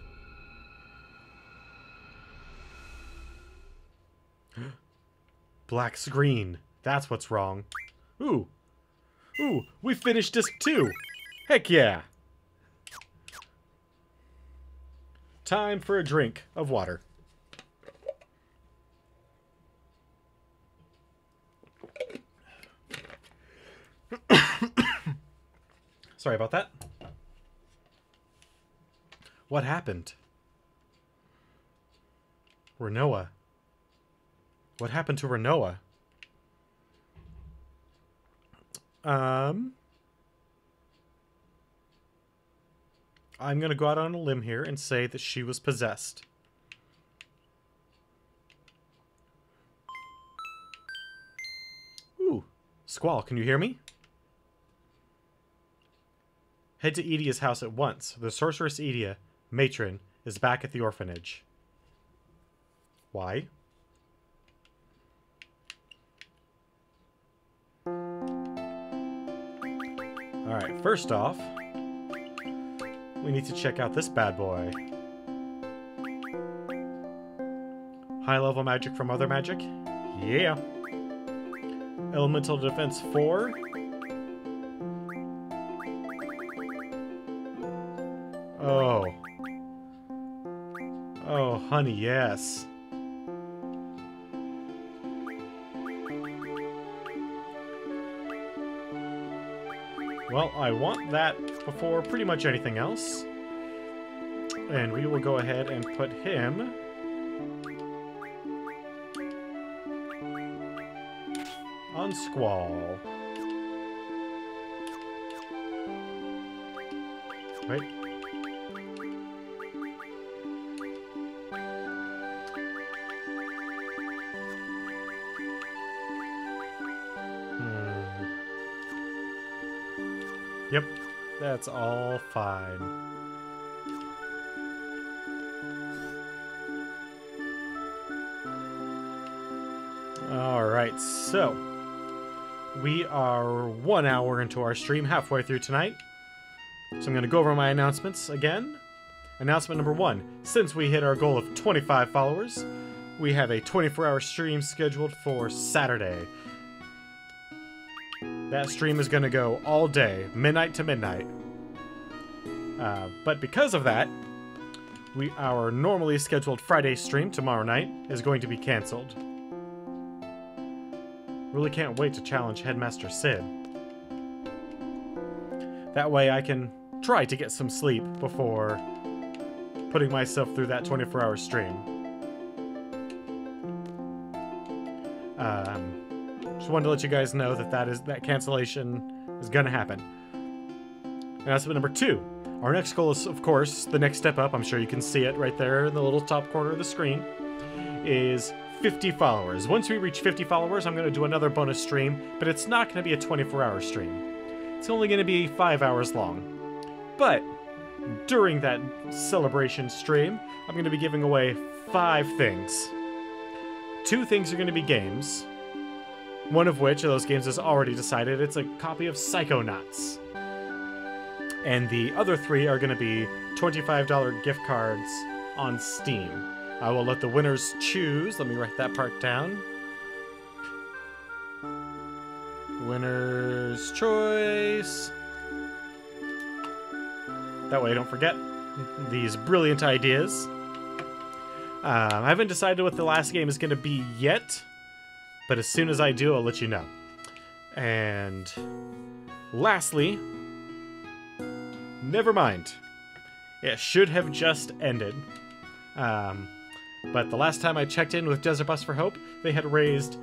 Black screen. That's what's wrong. Ooh. Ooh, we finished disc 2. Heck yeah. Time for a drink of water. Sorry about that. What happened? Renoa. What happened to Renoa? I'm gonna go out on a limb here and say that she was possessed. Ooh. Squall, can you hear me? Head to Edia's house at once. The sorceress Edia, matron, is back at the orphanage. Why? Alright, first off, we need to check out this bad boy. High level magic from other magic? Yeah. Elemental defense 4. Oh. Oh, honey, yes. Well, I want that before pretty much anything else. And we will go ahead and put him on Squall. Right? Yep, that's all fine. Alright, so we are 1 hour into our stream, halfway through tonight. So I'm going to go over my announcements again. Announcement number 1. Since we hit our goal of 25 followers, we have a 24-hour stream scheduled for Saturday. That stream is going to go all day, midnight to midnight. But because of that, our normally scheduled Friday stream tomorrow night is going to be canceled. Really can't wait to challenge Headmaster Sid. That way I can try to get some sleep before putting myself through that 24-hour stream. Just wanted to let you guys know that that cancellation is gonna happen. Announcement number 2. Our next goal is, of course, the next step up. I'm sure you can see it right there in the little top corner of the screen. Is 50 followers. Once we reach 50 followers, I'm going to do another bonus stream, but it's not going to be a 24-hour stream. It's only going to be 5 hours long. But during that celebration stream, I'm going to be giving away 5 things. 2 things are going to be games. One of which of those games is already decided. It's a copy of Psychonauts. And the other 3 are going to be $25 gift cards on Steam. I will let the winners choose. Let me write that part down. Winner's choice. That way I don't forget these brilliant ideas. I haven't decided what the last game is going to be yet, but as soon as I do, I'll let you know. And lastly, never mind. It should have just ended. But the last time I checked in with Desert Bus for Hope, they had raised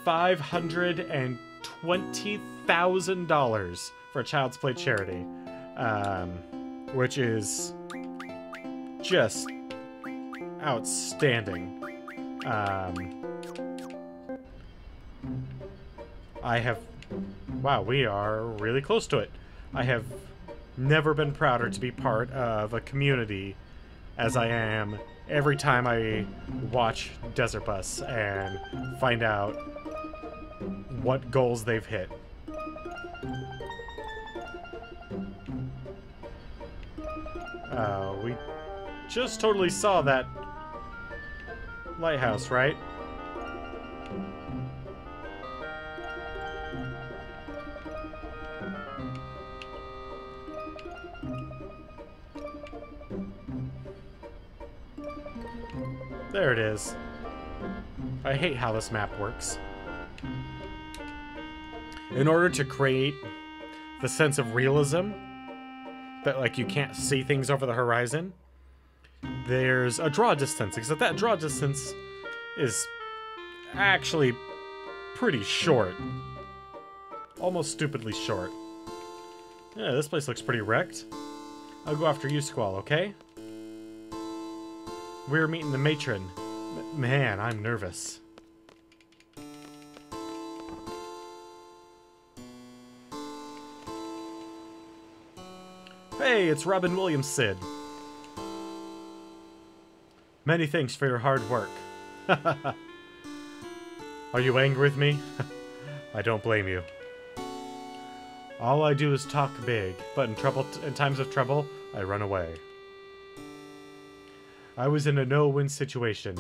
$520,000 for a Child's Play charity, which is just outstanding. Wow, we are really close to it. I have never been prouder to be part of a community as I am every time I watch Desert Bus and find out what goals they've hit. We just totally saw that lighthouse, right? There it is. I hate how this map works. In order to create the sense of realism, that like you can't see things over the horizon, there's a draw distance, except that draw distance is actually pretty short. Almost stupidly short. Yeah, this place looks pretty wrecked. I'll go after you, Squall, okay? We're meeting the matron. Man, I'm nervous. Hey, it's Robin Williams, Sid. Many thanks for your hard work. Are you angry with me? I don't blame you. All I do is talk big, but in times of trouble, I run away. I was in a no-win situation.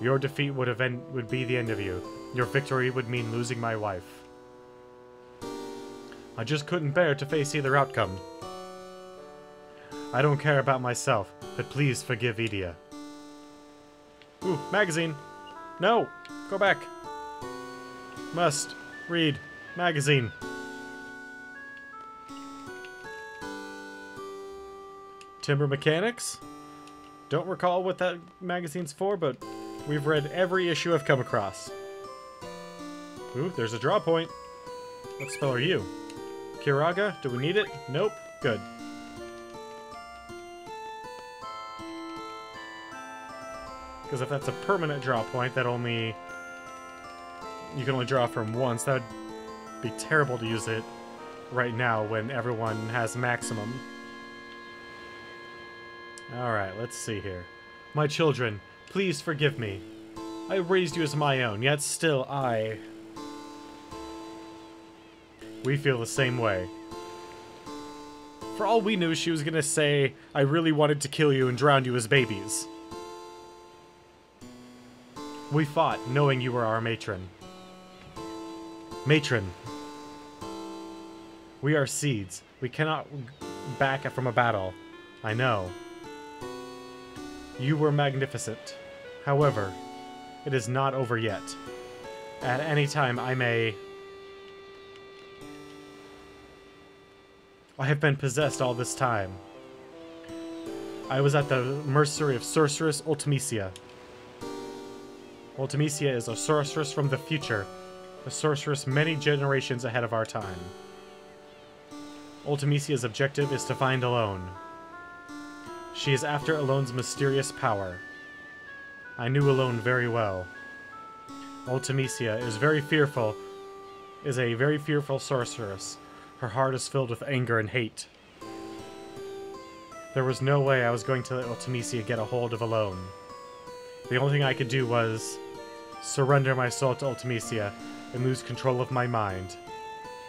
Your defeat would be the end of you. Your victory would mean losing my wife. I just couldn't bear to face either outcome. I don't care about myself, but please forgive Idia. Ooh, magazine. No! Go back. Must read magazine. Timber Mechanics? Don't recall what that magazine's for, but we've read every issue I've come across. Ooh, there's a draw point. What spell are you? Kiraga? Do we need it? Nope. Good. Because if that's a permanent draw point, you can only draw from once. That would be terrible to use it right now when everyone has maximum. Alright, let's see here. My children, please forgive me. I raised you as my own, yet still we feel the same way. For all we knew, she was gonna say, I really wanted to kill you and drown you as babies. We fought, knowing you were our matron. Matron. We are seeds. We cannot back from a battle. I know. You were magnificent. However, it is not over yet. At any time I have been possessed all this time. I was at the mercy of sorceress Ultimisia. Ultimisia is a sorceress from the future, a sorceress many generations ahead of our time. Ultimisia's objective is to find Alone. She is after Alone's mysterious power. I knew Alone very well. Ultimecia is a very fearful sorceress. Her heart is filled with anger and hate. There was no way I was going to let Ultimecia get a hold of Alone. The only thing I could do was surrender my soul to Ultimecia and lose control of my mind.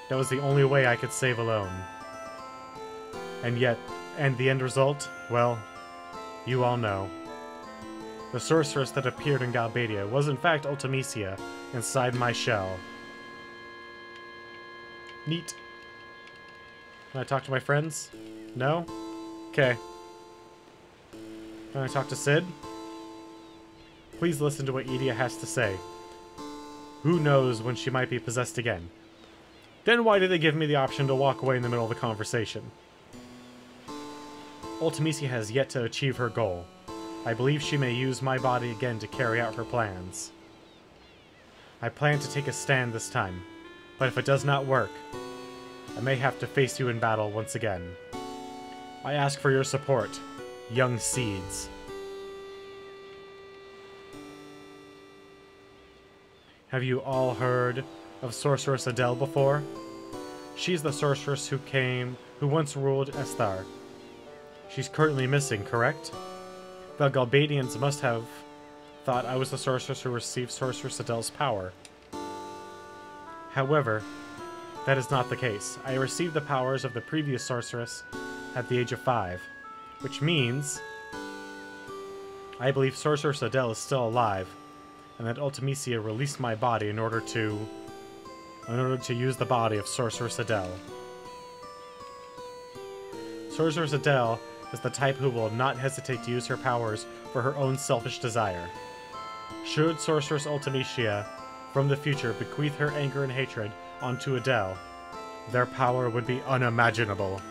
That was the only way I could save Alone. And the end result, well, you all know. The sorceress that appeared in Galbadia was in fact Ultimecia inside my shell. Neat. Can I talk to my friends? No? Okay. Can I talk to Sid? Please listen to what Edea has to say. Who knows when she might be possessed again? Then why did they give me the option to walk away in the middle of the conversation? Ultimecia has yet to achieve her goal. I believe she may use my body again to carry out her plans. I plan to take a stand this time, but if it does not work, I may have to face you in battle once again. I ask for your support, young seeds. Have you all heard of Sorceress Adele before? She's the sorceress who once ruled Esthar. She's currently missing, correct? The Galbadians must have thought I was the sorceress who received Sorceress Adele's power. However, that is not the case. I received the powers of the previous sorceress at the age of 5, which means I believe Sorceress Adele is still alive, and that Ultimecia released my body in order to use the body of Sorceress Adele. Sorceress Adele is the type who will not hesitate to use her powers for her own selfish desire. Should Sorceress Ultimecia from the future bequeath her anger and hatred onto Adele, their power would be unimaginable.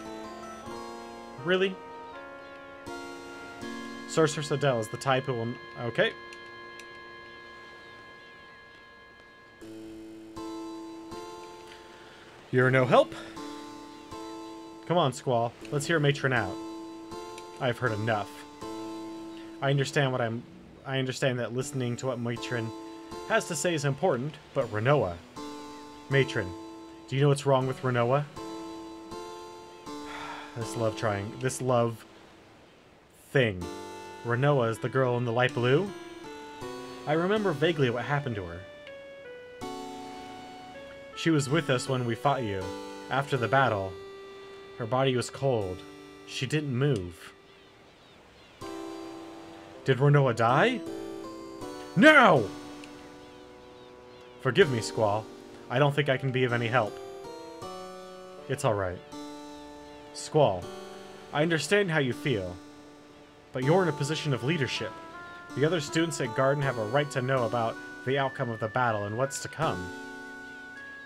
Really? Sorceress Adele is the type who will... Okay. You're no help? Come on, Squall. Let's hear Matron out. I've heard enough. I understand that listening to what Matron has to say is important, but Rinoa... Matron, do you know what's wrong with Rinoa? This love thing. Rinoa is the girl in the light blue? I remember vaguely what happened to her. She was with us when we fought you. After the battle, her body was cold. She didn't move. Did Rinoa die? No! Forgive me, Squall. I don't think I can be of any help. It's alright. Squall, I understand how you feel, but you're in a position of leadership. The other students at Garden have a right to know about the outcome of the battle and what's to come.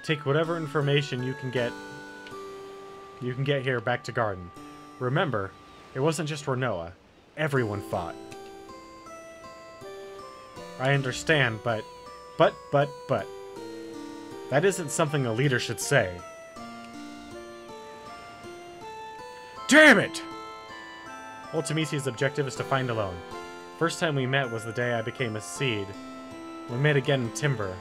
Take whatever information you can get here back to Garden. Remember, it wasn't just Rinoa. Everyone fought. I understand, but... That isn't something a leader should say. Damn it! Ultimecia's objective is to find Alone. First time we met was the day I became a seed. We met again in Timber.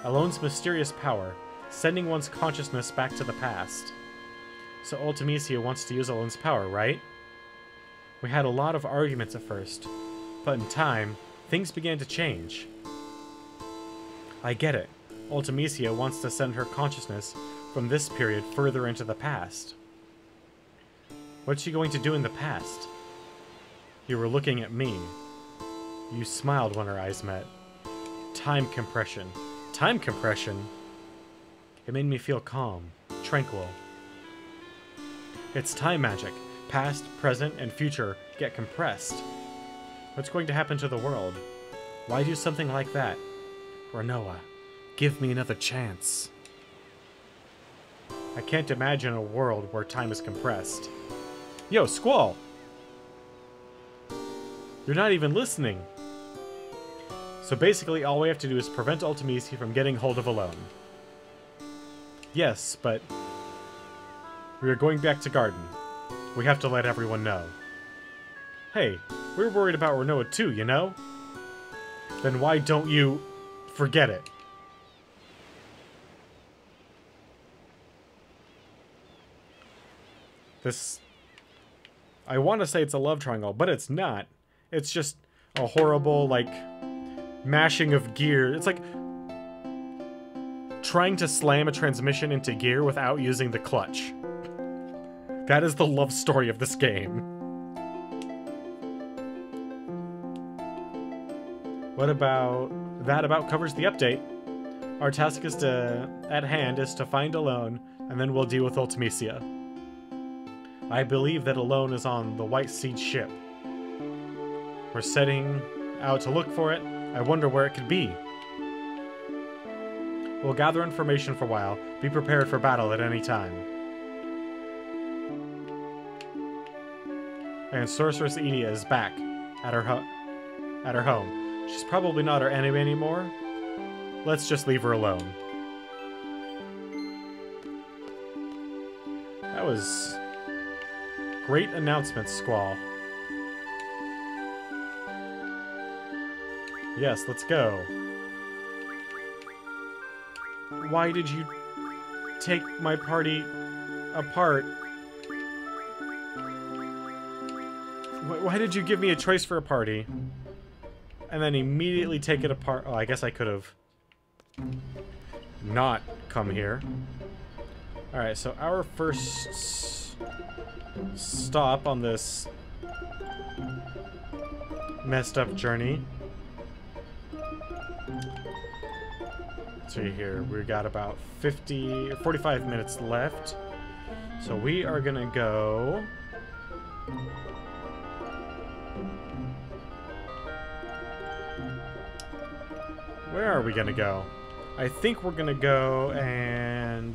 Alone's mysterious power, sending one's consciousness back to the past. So Ultimecia wants to use Alone's power, right? We had a lot of arguments at first, but in time, things began to change. I get it. Ultimecia wants to send her consciousness from this period further into the past. What's she going to do in the past? You were looking at me. You smiled when our eyes met. Time compression. Time compression? It made me feel calm, tranquil. It's time magic. Past, present, and future get compressed. What's going to happen to the world? Why do something like that? Rinoa, give me another chance. I can't imagine a world where time is compressed. Yo, Squall! You're not even listening. So basically all we have to do is prevent Ultimecia from getting hold of Alone. Yes, but... we are going back to Garden. We have to let everyone know. Hey, we're worried about Renoa too, you know? Then why don't you forget it? This... I want to say it's a love triangle, but it's not. It's just a horrible, like, mashing of gear. It's like trying to slam a transmission into gear without using the clutch. That is the love story of this game. What about... That about covers the update. Our task is at hand is to find Alone, and then we'll deal with Ultimecia. I believe that Alone is on the White Seed ship. We're setting out to look for it. I wonder where it could be. We'll gather information for a while. Be prepared for battle at any time. And Sorceress Edea is back at her home. She's probably not our enemy anymore. Let's just leave her alone. That was great announcement, Squall. Yes, let's go. Why did you take my party apart? Why did you give me a choice for a party? And then immediately take it apart? Oh, I guess I could have not come here. Alright, so our first stop on this messed up journey. Let's see here. We got about 45 minutes left. So we are gonna go... Where are we gonna go? I think we're gonna go and...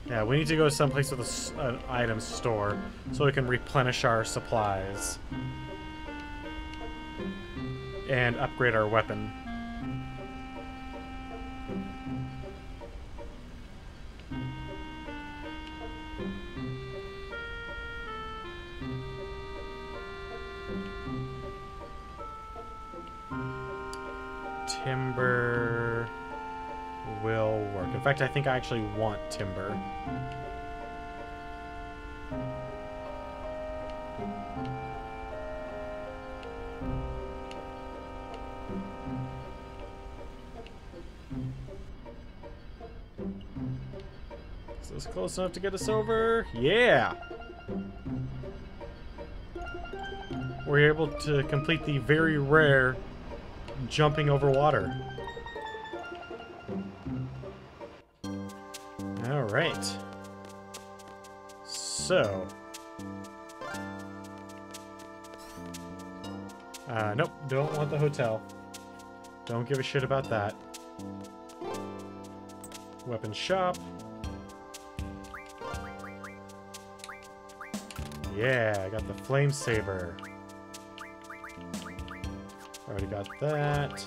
Yeah, we need to go someplace with an item store so we can replenish our supplies. And upgrade our weapon. Timber will work. In fact, I think I actually want timber. Is this close enough to get us over? Yeah! We're able to complete the very rare jumping over water. Alright. So. Nope, don't want the hotel. Don't give a shit about that. Weapon shop. Yeah, I got the flame saber. Already got that.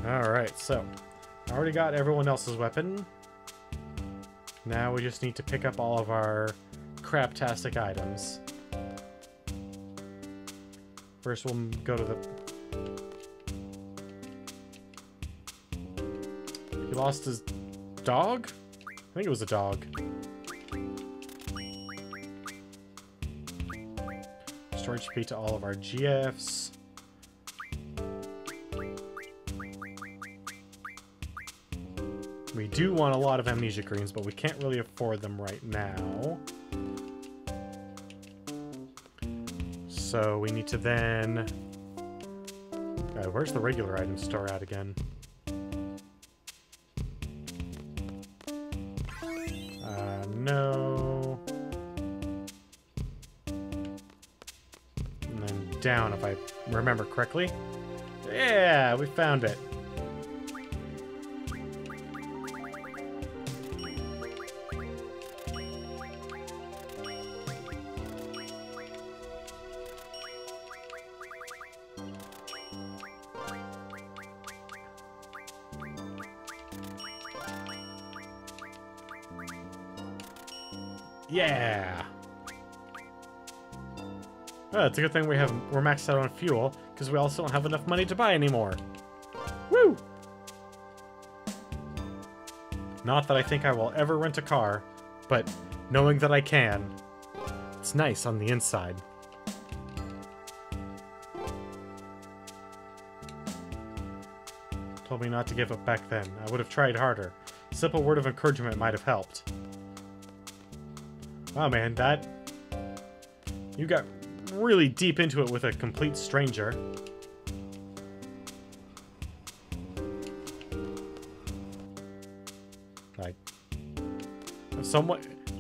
Alright, so I already got everyone else's weapon. Now we just need to pick up all of our craptastic items. First we'll go to the... He lost his dog? I think it was a dog. Restore HP to all of our GFs. We do want a lot of amnesia greens, but we can't really afford them right now. So we need to then... where's the regular item store at again? No. And then down, if I remember correctly. Yeah, we found it. Yeah! Oh, it's a good thing we're maxed out on fuel, because we also don't have enough money to buy anymore. Woo! Not that I think I will ever rent a car, but knowing that I can, it's nice on the inside. Told me not to give up back then. I would have tried harder. A simple word of encouragement might have helped. Wow, man, you got really deep into it with a complete stranger. Like,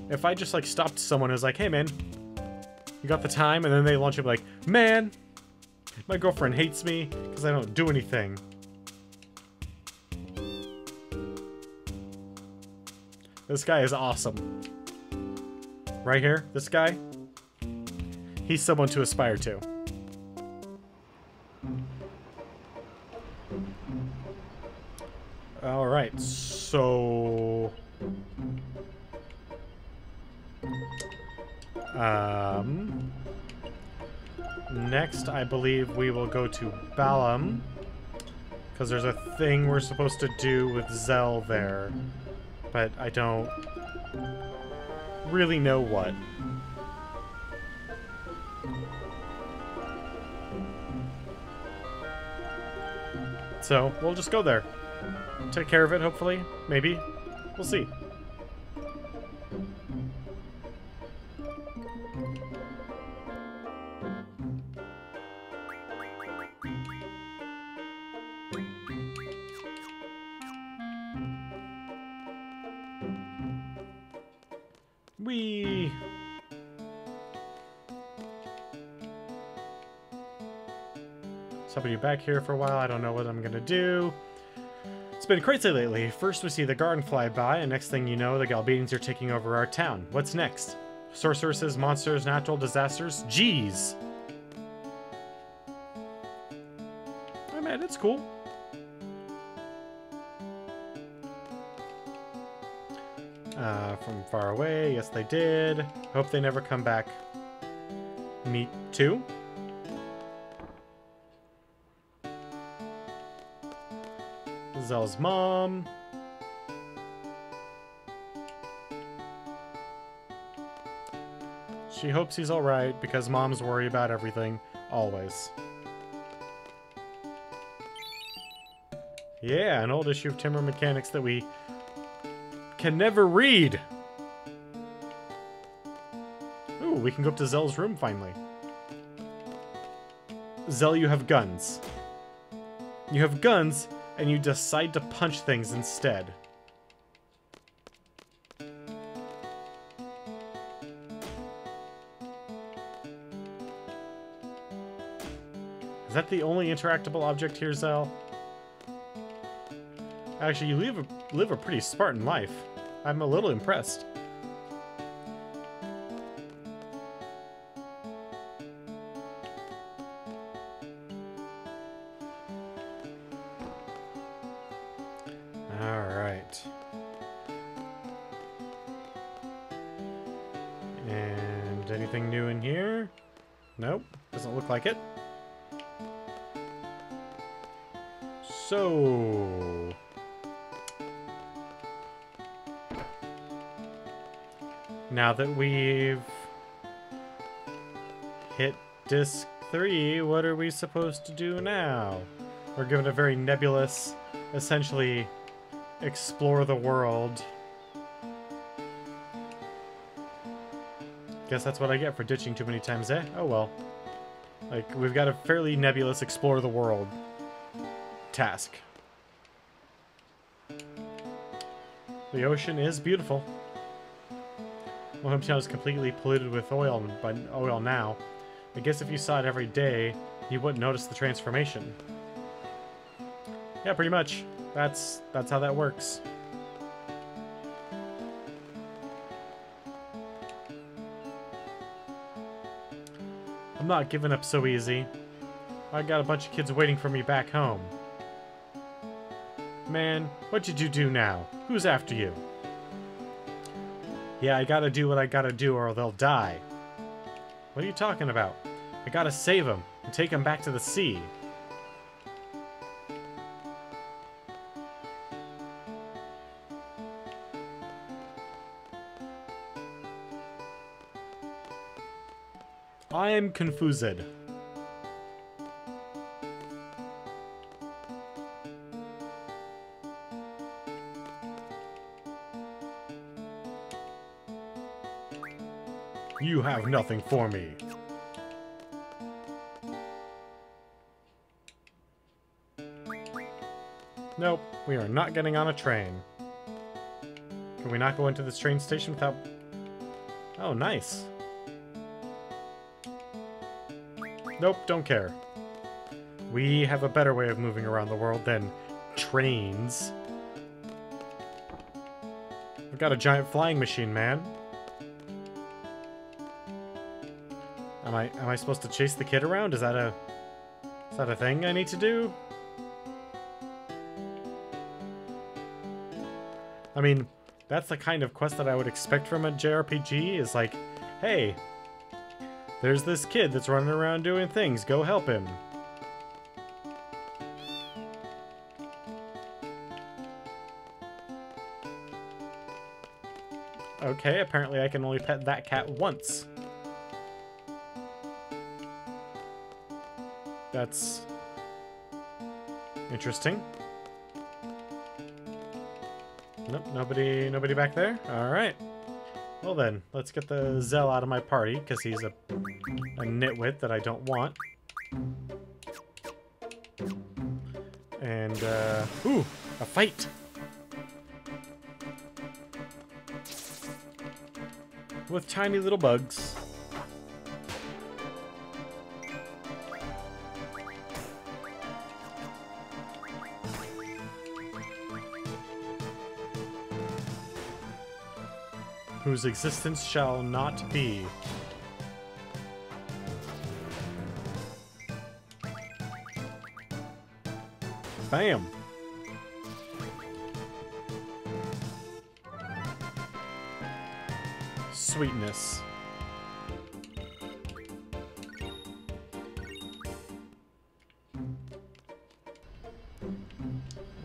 if I just like stopped someone who's like, hey man, you got the time? And then they launch up like, man, my girlfriend hates me because I don't do anything. This guy is awesome. Right here, this guy, he's someone to aspire to. Alright, so... next, I believe we will go to Balam, because there's a thing we're supposed to do with Zell there, but I don't really know what. So, we'll just go there. Take care of it, hopefully. Maybe. We'll see. Whee! Somebody back here for a while. I don't know what I'm gonna do. It's been crazy lately. First we see the garden fly by, and next thing you know, the Galbadians are taking over our town. What's next? Sorceresses, monsters, natural disasters? Jeez! Oh man, it's cool. From far away, yes they did. Hope they never come back. Me too. Zell's mom. She hopes he's alright because moms worry about everything, always. Yeah, an old issue of Timber Mechanics that we can never read. Ooh, we can go up to Zell's room finally. Zell, you have guns. You have guns, and you decide to punch things instead. Is that the only interactable object here, Zell? Actually, you live a pretty Spartan life. I'm a little impressed. Alright. And anything new in here? Nope, doesn't look like it. So... now that we've hit disc 3, what are we supposed to do now? We're given a very nebulous, essentially, explore the world. Guess that's what I get for ditching too many times, eh? Oh well. Like, we've got a fairly nebulous explore the world task. The ocean is beautiful. My hometown is completely polluted with oil now. I guess if you saw it every day, you wouldn't notice the transformation. Yeah, pretty much. That's how that works. I'm not giving up so easy. I got a bunch of kids waiting for me back home. Man, what did you do now? Who's after you? Yeah, I gotta do what I gotta do or they'll die. What are you talking about? I gotta save them and take them back to the sea. I am confused. You have nothing for me. Nope, we are not getting on a train. Can we not go into this train station without... Oh, nice. Nope, don't care. We have a better way of moving around the world than trains. We've got a giant flying machine, man. Am I supposed to chase the kid around? Is that a thing I need to do? I mean, that's the kind of quest that I would expect from a JRPG, is like, hey, there's this kid that's running around doing things, go help him. Okay, apparently I can only pet that cat once. That's interesting. Nope, nobody back there? Alright. Well then, let's get the Zell out of my party, because he's a nitwit that I don't want. And, ooh, a fight! With tiny little bugs. Whose existence shall not be. Bam! Sweetness.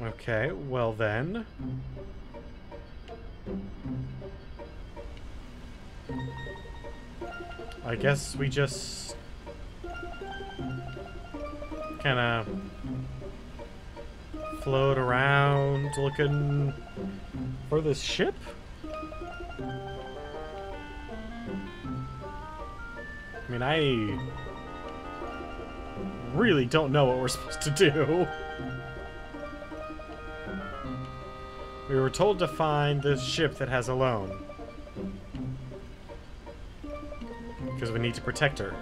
Okay, well then... I guess we just kind of float around looking for this ship? I mean, I really don't know what we're supposed to do. We were told to find this ship that has a loan. Because we need to protect her.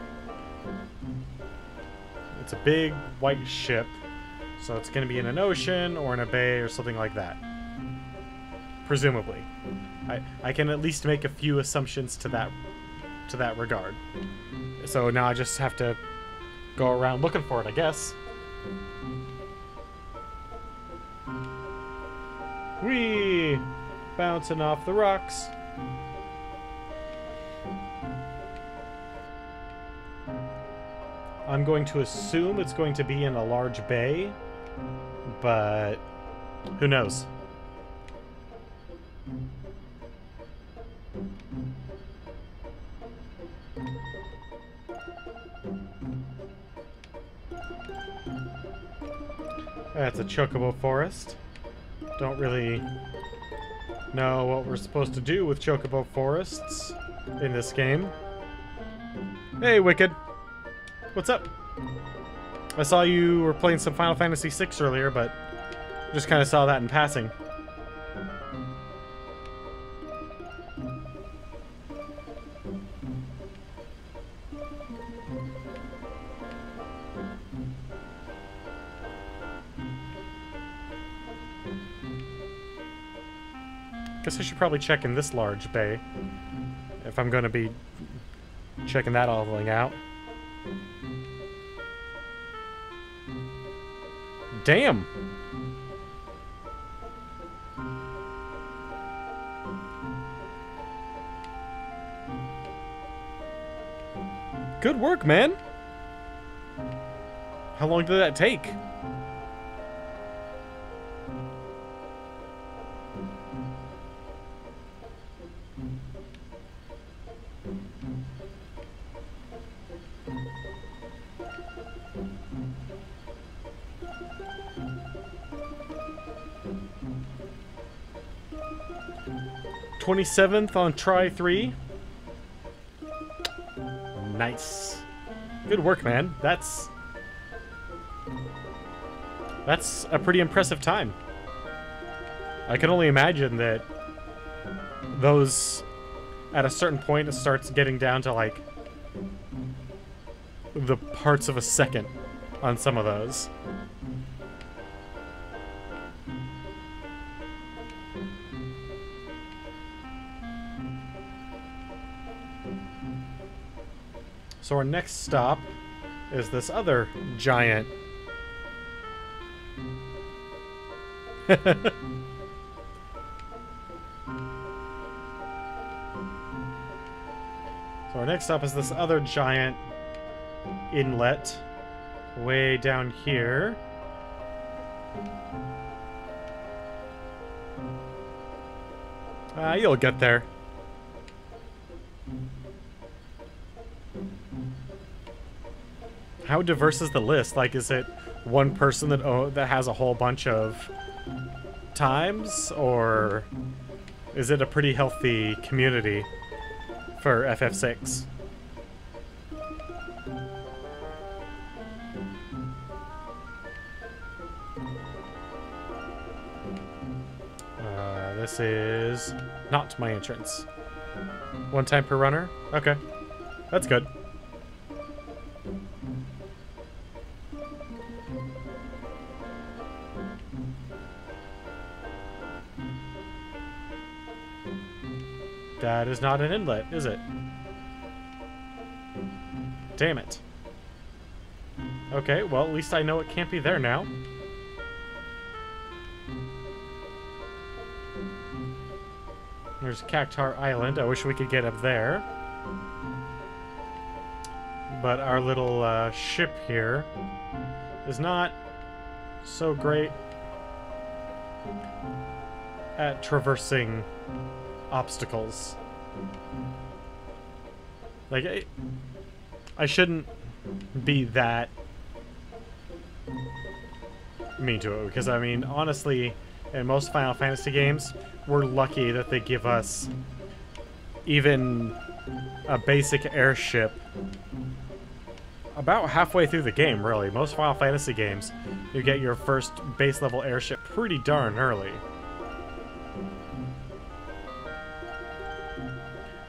It's a big white ship, so it's going to be in an ocean or in a bay or something like that. Presumably. I can at least make a few assumptions to that regard. So now I just have to go around looking for it, I guess. Whee! Bouncing off the rocks. I'm going to assume it's going to be in a large bay, but who knows? That's a chocobo forest. Don't really know what we're supposed to do with chocobo forests in this game. Hey, Wicked. What's up? I saw you were playing some Final Fantasy VI earlier, but just kind of saw that in passing. Guess I should probably check in this large bay if I'm going to be checking that all out. Damn! Good work, man. How long did that take? "27th on try 3. Nice. Good work, man. That's a pretty impressive time. I can only imagine that those, at a certain point, it starts getting down to, like, the parts of a second on some of those. So our next stop is this other giant. So our next stop is this other giant inlet way down here. You'll get there. How diverse is the list? Like, is it one person that has a whole bunch of times, or is it a pretty healthy community for FF6? This is not my entrance. One time per runner? Okay. That's good. That is not an inlet, is it? Damn it. Okay, well, at least I know it can't be there now. There's Cactar Island. I wish we could get up there. But our little ship here is not so great at traversing obstacles. Like, I shouldn't be that mean to it, because I mean, honestly, in most Final Fantasy games, we're lucky that they give us even a basic airship about halfway through the game, really. Most Final Fantasy games, you get your first base level airship pretty darn early.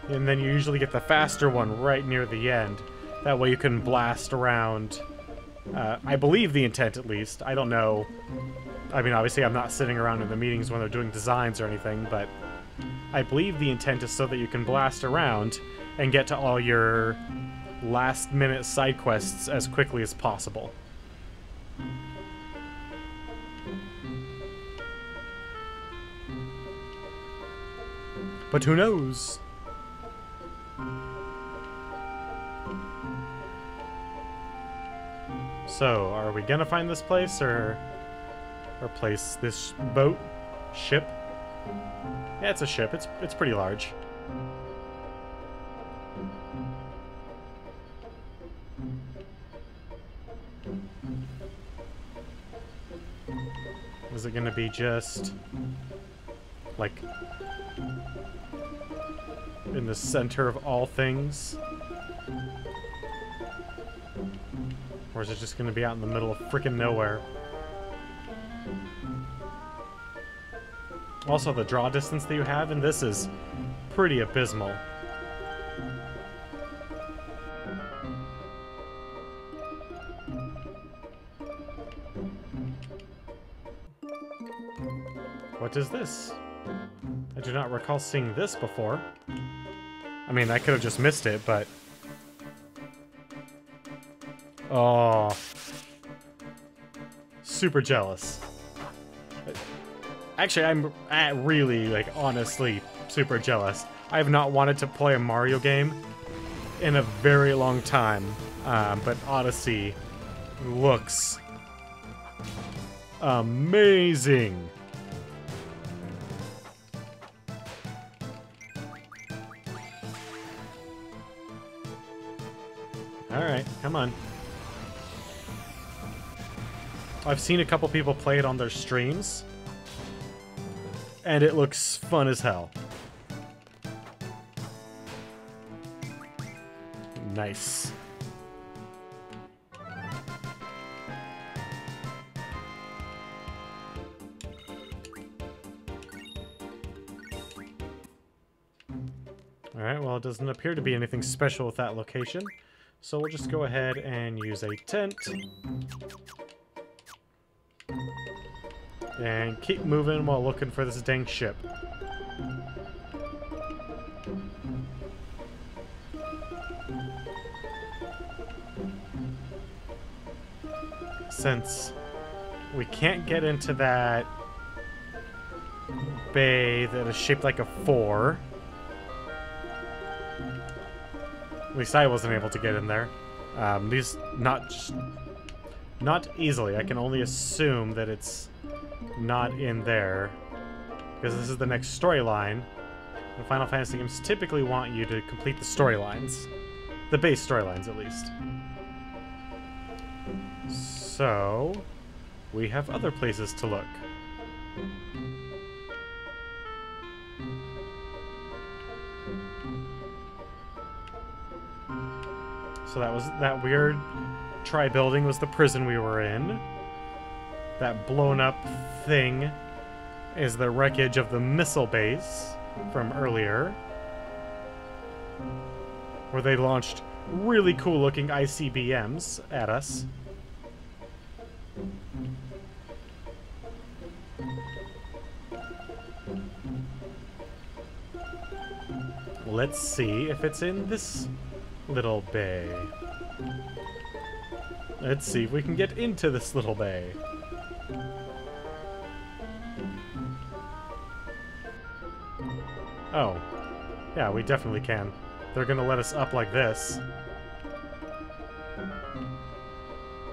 And then you usually get the faster one right near the end. That way you can blast around. I believe the intent, at least. I don't know. I mean, obviously I'm not sitting around in the meetings when they're doing designs or anything, but I believe the intent is so that you can blast around and get to all your last-minute side quests as quickly as possible. But who knows? So, are we gonna find this place, or replace this boat? Ship? Yeah, it's a ship. It's pretty large. Is it gonna be just like in the center of all things? Or is it just going to be out in the middle of frickin' nowhere? Also, the draw distance that you have in this is pretty abysmal. What is this? I do not recall seeing this before. I mean, I could have just missed it, but... Oh, super jealous. Actually, I'm really, like, honestly super jealous. I have not wanted to play a Mario game in a very long time. But Odyssey looks amazing. Alright, come on. I've seen a couple people play it on their streams, and it looks fun as hell. Nice. Alright, well, it doesn't appear to be anything special with that location, so we'll just go ahead and use a tent. And keep moving while looking for this dang ship. Since we can't get into that bay that is shaped like a 4. At least I wasn't able to get in there. These not easily. I can only assume that it's not in there, because this is the next storyline. And Final Fantasy games typically want you to complete the storylines, the base storylines at least. So we have other places to look. So that was that weird tri-building was the prison we were in. That blown up thing is the wreckage of the missile base from earlier, where they launched really cool looking ICBMs at us. Let's see if it's in this little bay. Let's see if we can get into this little bay. Oh. Yeah, we definitely can. They're gonna let us up like this.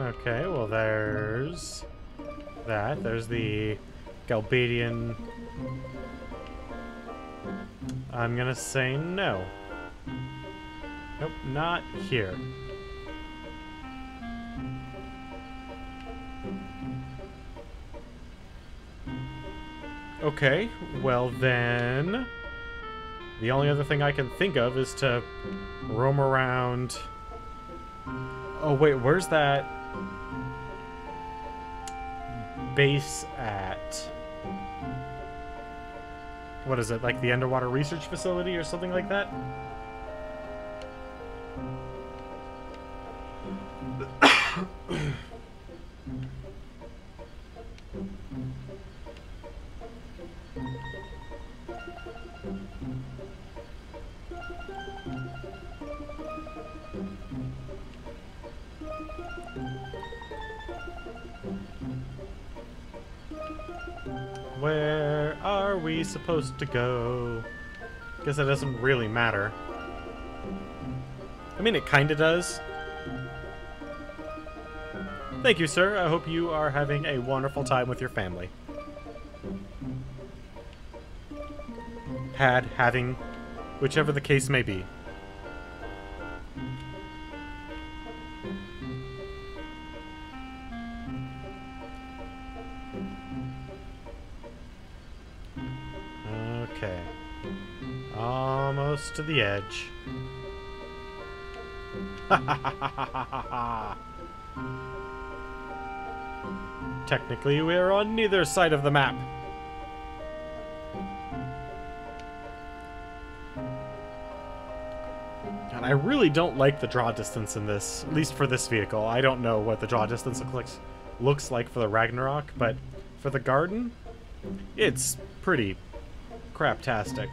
Okay, well there's that. There's the Galbadian. I'm gonna say no. Nope, not here. Okay, well then... the only other thing I can think of is to roam around... Oh wait, where's that base at? What is it, like the underwater research facility or something like that? Where are we supposed to go? Guess it doesn't really matter. I mean, it kinda does. Thank you, sir. I hope you are having a wonderful time with your family. Having, whichever the case may be. Okay. Almost to the edge. Technically, we're on neither side of the map. And I really don't like the draw distance in this, at least for this vehicle. I don't know what the draw distance looks like for the Ragnarok, but for the Garden, it's pretty craptastic.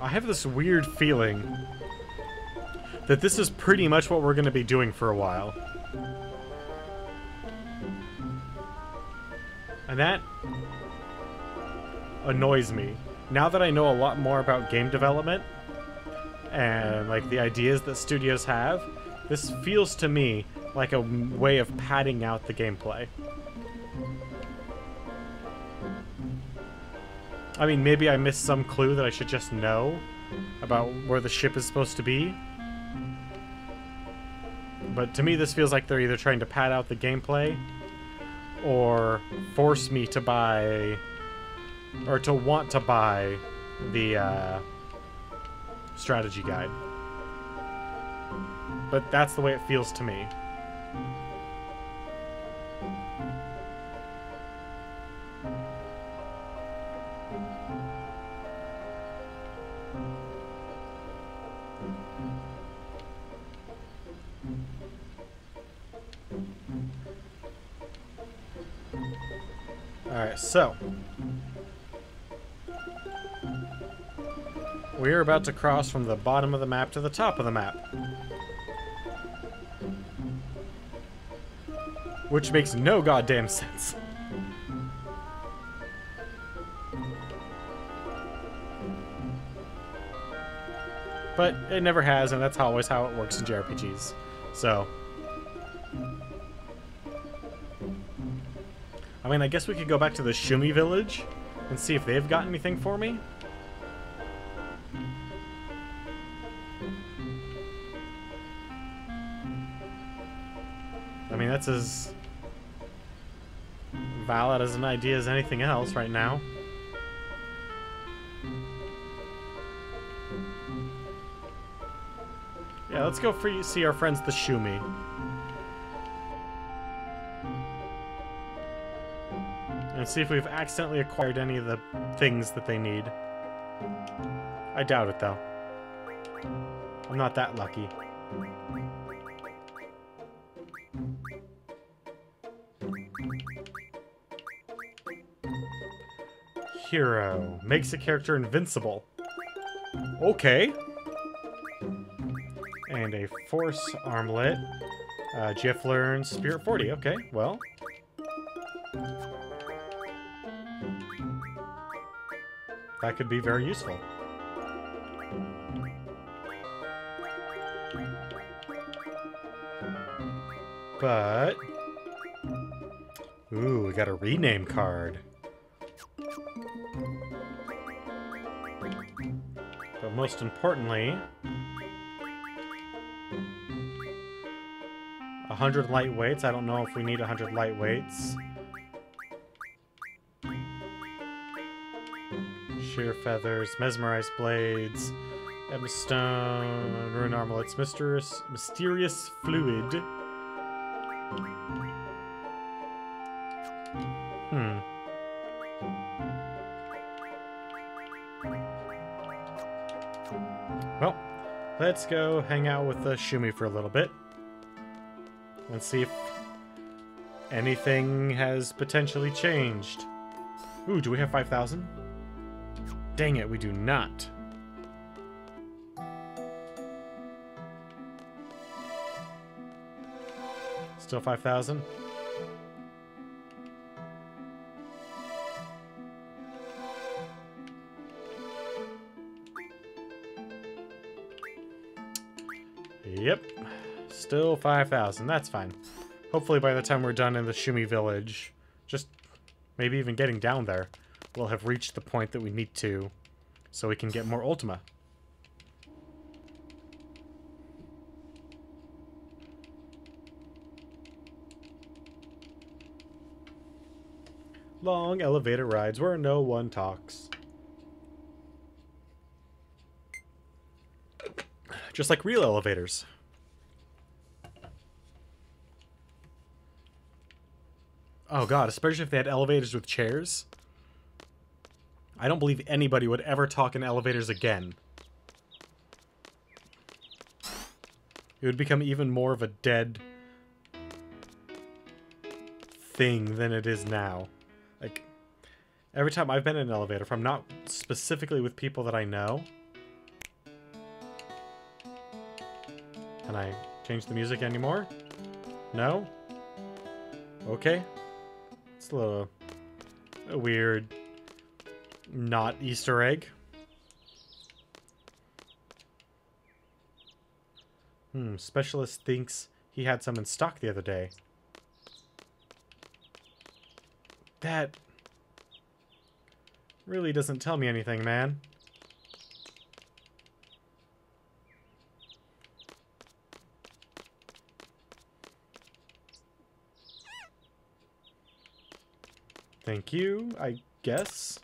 I have this weird feeling that this is pretty much what we're going to be doing for a while. And that annoys me. Now that I know a lot more about game development and like the ideas that studios have, this feels to me like a way of padding out the gameplay. I mean, maybe I missed some clue that I should just know about where the ship is supposed to be. But to me, this feels like they're either trying to pad out the gameplay or force me to buy, or to want to buy the strategy guide. But that's the way it feels to me. Alright, so we're about to cross from the bottom of the map to the top of the map. Which makes no goddamn sense. But it never has, and that's always how it works in JRPGs. So I mean, I guess we could go back to the Shumi village and see if they've got anything for me. I mean, that's as valid as an idea as anything else right now. Yeah, let's go see our friends the Shumi. And see if we've accidentally acquired any of the things that they need. I doubt it, though. I'm not that lucky. Hero. Makes a character invincible. Okay. And a Force Armlet. GF learns Spirit 40. Okay, well. That could be very useful. But... ooh, we got a rename card. But most importantly... 100 lightweights. I don't know if we need 100 lightweights. Sheer feathers, mesmerized blades, ebony stone, rune armlets, mysterious fluid. Well, let's go hang out with the Shumi for a little bit. And see if anything has potentially changed. Ooh, do we have 5,000? Dang it, we do not. Still 5,000? Yep. Still 5,000. That's fine. Hopefully by the time we're done in the Shumi village, just maybe even getting down there, we'll have reached the point that we need to, so we can get more Ultima. Long elevator rides where no one talks. Just like real elevators. Oh god, especially if they had elevators with chairs. I don't believe anybody would ever talk in elevators again. It would become even more of a dead thing than it is now. Like, every time I've been in an elevator, if I'm not specifically with people that I know... Can I change the music anymore? No? Okay. It's a little weird. Not Easter egg. Specialist thinks he had some in stock the other day. That really doesn't tell me anything, man. Thank you, I guess.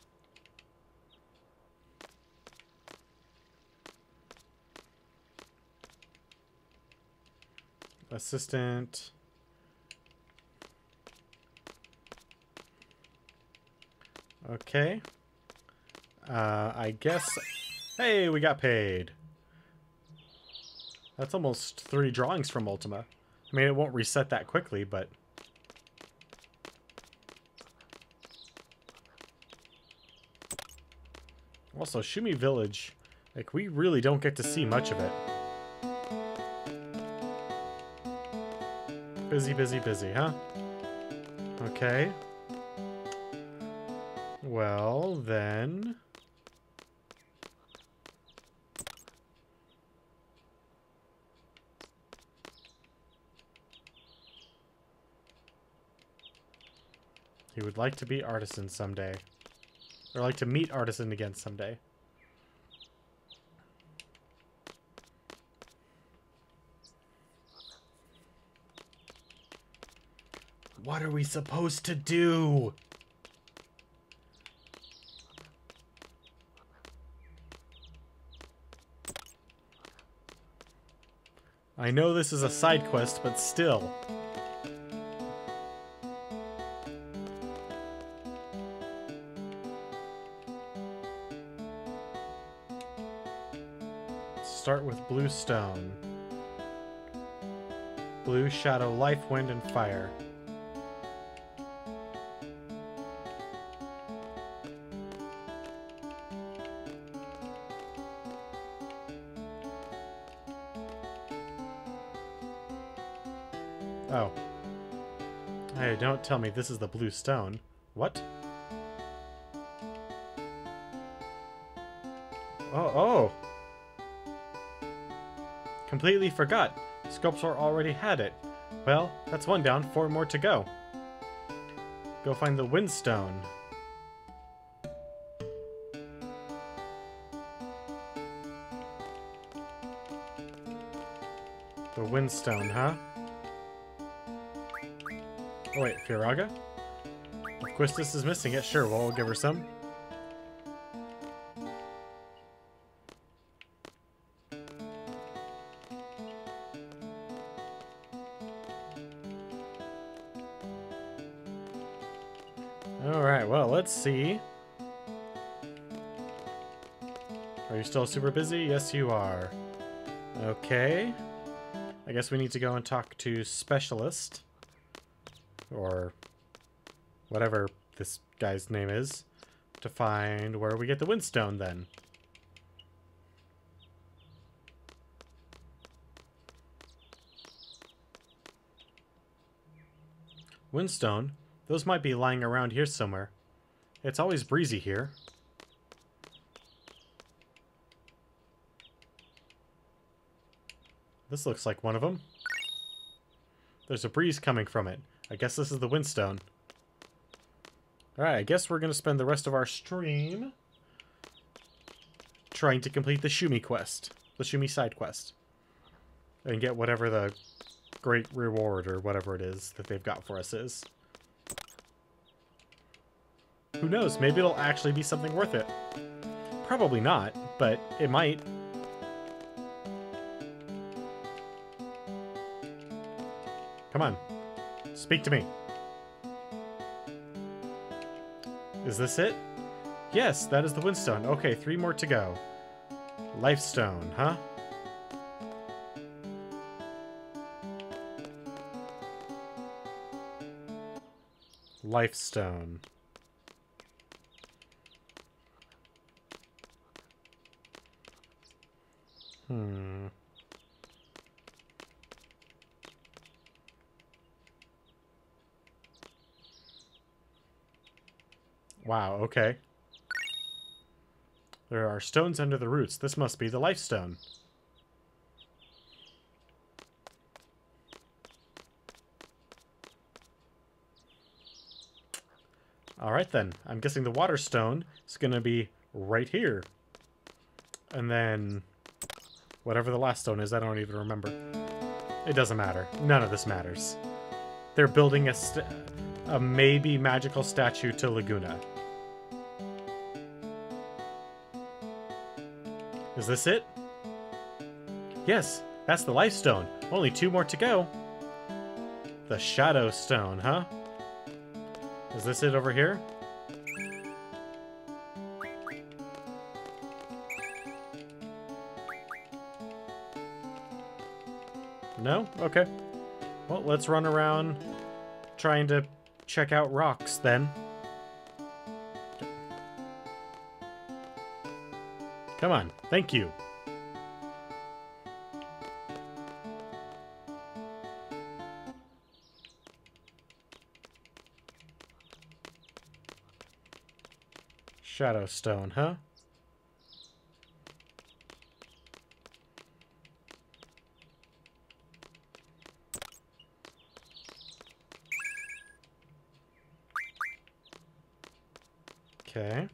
Assistant. Okay. I guess... Hey, we got paid. That's almost 3 drawings from Ultima. I mean, it won't reset that quickly, but... Also, Shumi Village, like, we really don't get to see much of it. Busy, busy, busy, huh? Okay. Well, then... He would like to be Artisan someday. Or like to meet Artisan again someday. What are we supposed to do? I know this is a side quest, but still. Start with blue stone. Blue, shadow, life, wind, and fire. Oh. Hey, don't tell me this is the blue stone. What? Oh. Completely forgot. Sculptor already had it. Well, that's 1 down, 4 more to go. Go find the windstone. The windstone, huh? Oh wait, Firaga? If Quistis is missing it, sure, well, we'll give her some. Alright, well, let's see. Are you still super busy? Yes, you are. Okay. I guess we need to go and talk to Specialist. Or whatever this guy's name is. To find where we get the windstone, then. Windstone? Those might be lying around here somewhere. It's always breezy here. This looks like one of them. There's a breeze coming from it. I guess this is the windstone. Alright, I guess we're going to spend the rest of our stream trying to complete the Shumi quest. The Shumi side quest. And get whatever the great reward or whatever it is that they've got for us is. Who knows? Maybe it'll actually be something worth it. Probably not, but it might. Come on. Speak to me. Is this it? Yes, that is the windstone. Okay, 3 more to go. Lifestone, huh? Lifestone. Wow, okay. There are stones under the roots. This must be the life stone. Alright then. I'm guessing the water stone is going to be right here. And then whatever the last stone is, I don't even remember. It doesn't matter. None of this matters. They're building a maybe magical statue to Laguna. Is this it? Yes, that's the life stone. Only 2 more to go. The shadow stone, huh? Is this it over here? No? Okay. Well, let's run around trying to check out rocks then. Come on. Thank you. Shadow stone, huh? Okay.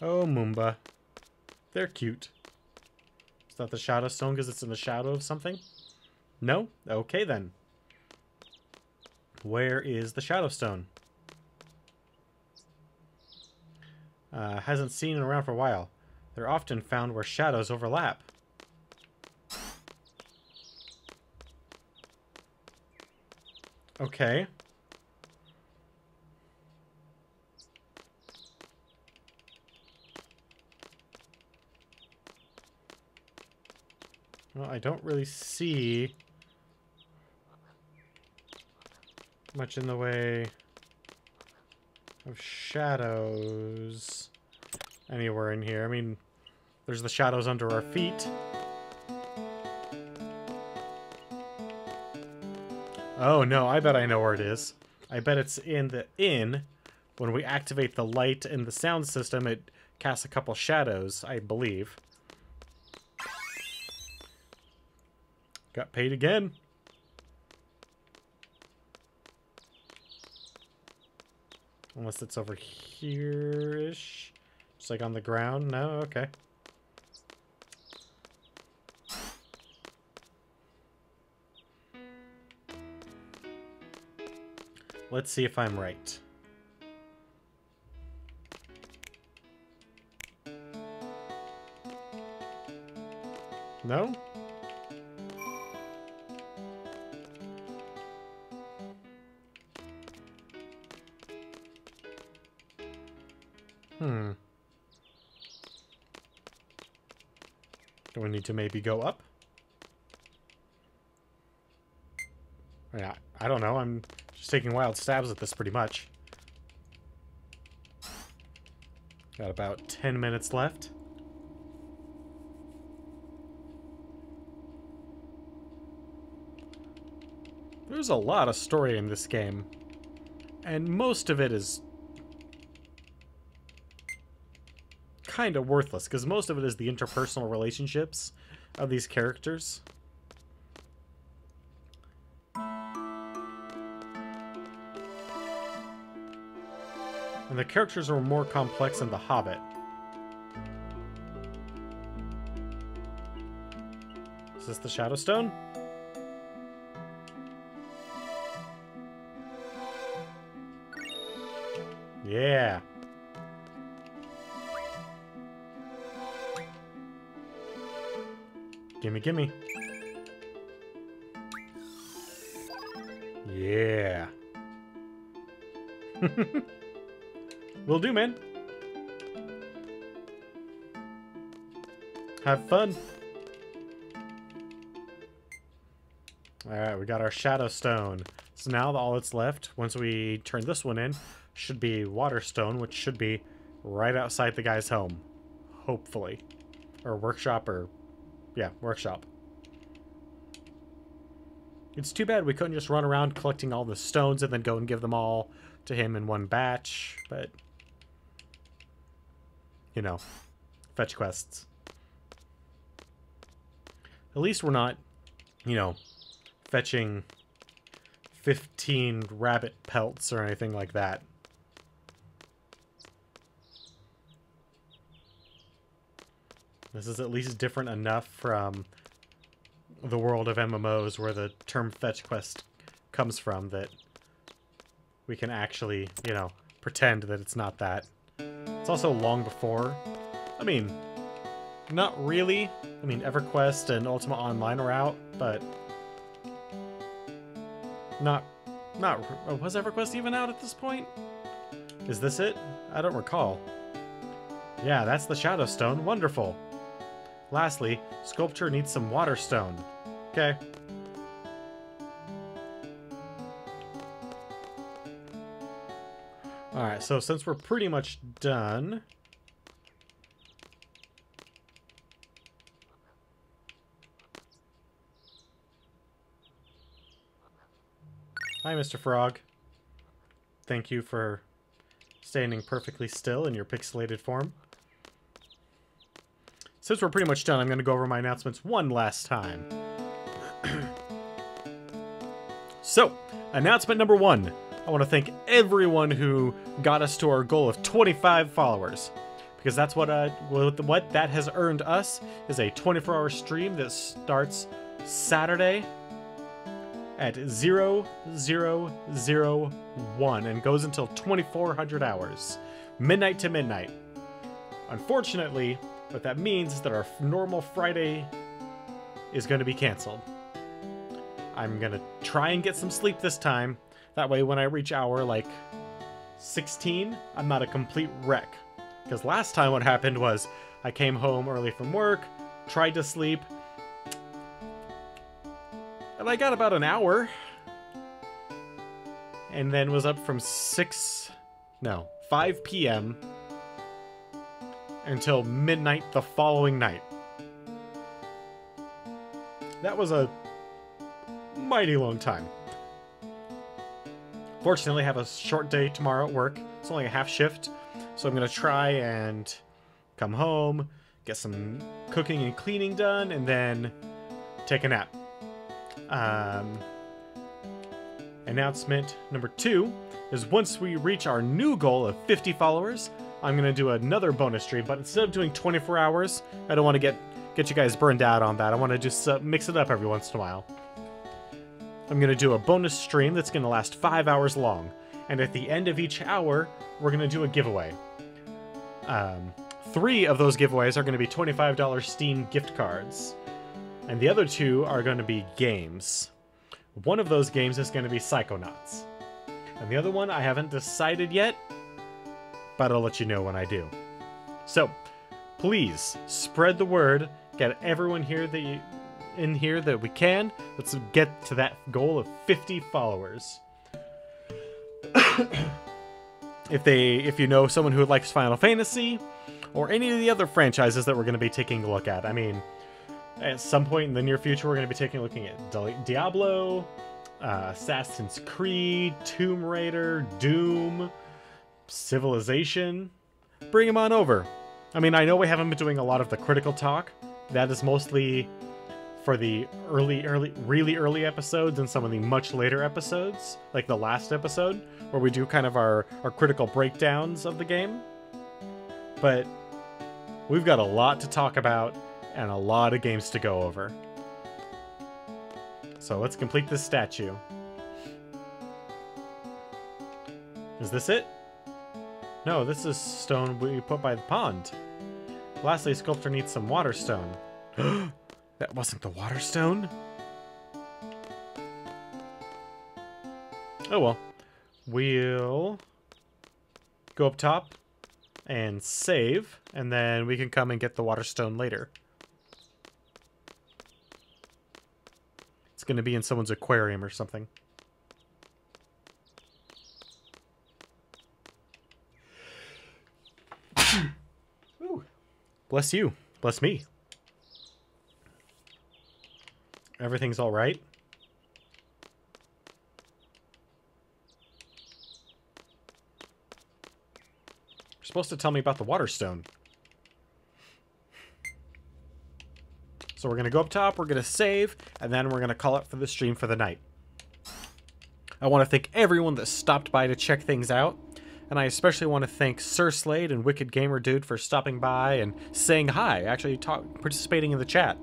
Oh, Moomba. They're cute. Is that the shadow stone because it's in the shadow of something? No? Okay, then. Where is the shadow stone? Hasn't seen it around for a while. They're often found where shadows overlap. Okay. Well, I don't really see much in the way of shadows anywhere in here. I mean, there's the shadows under our feet. Oh no, I bet I know where it is. I bet it's in the inn. When we activate the light in the sound system, it casts a couple shadows, I believe. Got paid again. Unless it's over here-ish. Just like on the ground. No? Okay. Let's see if I'm right. No? Do we need to maybe go up? Yeah, I don't know. I'm just taking wild stabs at this pretty much. Got about 10 minutes left. There's a lot of story in this game. And most of it is kind of worthless, because most of it is the interpersonal relationships of these characters. And the characters are more complex in The Hobbit. Is this the Shadow Stone? Yeah. Gimme, gimme. Yeah. Will do, man. Have fun. Alright, we got our Shadow Stone. So now all that's left, once we turn this one in, should be Water Stone, which should be right outside the guy's home. Hopefully. Or workshop, or... yeah, workshop. It's too bad we couldn't just run around collecting all the stones and then go and give them all to him in one batch, but you know, fetch quests. At least we're not, you know, fetching 15 rabbit pelts or anything like that. This is at least different enough from the world of MMOs where the term fetch quest comes from that we can actually, you know, pretend that it's not that. It's also long before. I mean, not really. I mean, EverQuest and Ultima Online are out, but not. Oh, was EverQuest even out at this point? Is this it? I don't recall. Yeah, that's the Shadow Stone. Wonderful. Lastly, sculpture needs some water stone. Okay. Alright, so since we're pretty much done... Hi, Mr. Frog. Thank you for standing perfectly still in your pixelated form. Since we're pretty much done, I'm going to go over my announcements one last time. So, announcement number 1. I want to thank everyone who got us to our goal of 25 followers. Because that's what that has earned us is a 24-hour stream that starts Saturday at 0001 and goes until 2400 hours. Midnight to midnight. Unfortunately, what that means is that our normal Friday is going to be canceled. I'm going to try and get some sleep this time. That way when I reach hour, like, 16, I'm not a complete wreck. Because last time what happened was I came home early from work, tried to sleep, and I got about an hour. And then was up from 5 p.m. until midnight the following night. That was a mighty long time. Fortunately, I have a short day tomorrow at work. It's only a half shift, so I'm going to try and come home, get some cooking and cleaning done, and then take a nap. Announcement number 2 is once we reach our new goal of 50 followers, I'm going to do another bonus stream, but instead of doing 24 hours, I don't want to get you guys burned out on that. I want to just mix it up every once in a while. I'm going to do a bonus stream that's going to last 5 hours long, and at the end of each hour, we're going to do a giveaway. 3 of those giveaways are going to be $25 Steam gift cards, and the other 2 are going to be games. One of those games is going to be Psychonauts, and the other one I haven't decided yet, but I'll let you know when I do. So, please spread the word, get everyone here in here that we can. Let's get to that goal of 50 followers. If you know someone who likes Final Fantasy or any of the other franchises that we're going to be taking a look at. I mean, at some point in the near future, we're going to be looking at Diablo, Assassin's Creed, Tomb Raider, Doom, Civilization. Bring them on over. I mean, I know we haven't been doing a lot of the critical talk. That is mostly for the really early episodes and some of the much later episodes, like the last episode, where we do kind of our critical breakdowns of the game. But we've got a lot to talk about and a lot of games to go over. So let's complete this statue. Is this it? No, this is stone we put by the pond. Lastly, sculptor needs some water stone. That wasn't the water stone? Oh well. We'll go up top and save, and then we can come and get the water stone later. It's going to be in someone's aquarium or something. Ooh. Bless you. Bless me. Everything's all right. You're supposed to tell me about the water stone. So we're going to go up top, we're going to save, and then we're going to call it for the stream for the night. I want to thank everyone that stopped by to check things out. And I especially want to thank Sir Slade and Wicked Gamer Dude for stopping by and saying hi, actually participating in the chat.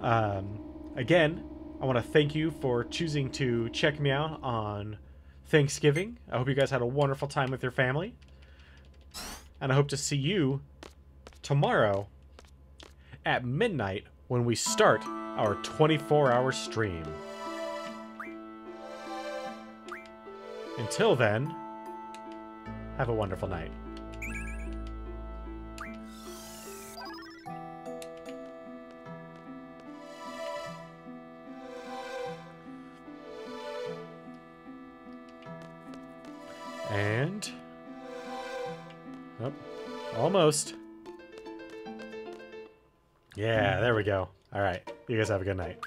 Again, I want to thank you for choosing to check me out on Thanksgiving. I hope you guys had a wonderful time with your family. And I hope to see you tomorrow at midnight when we start our 24-hour stream. Until then, have a wonderful night. And... oh, almost. Yeah, there we go. All right. You guys have a good night.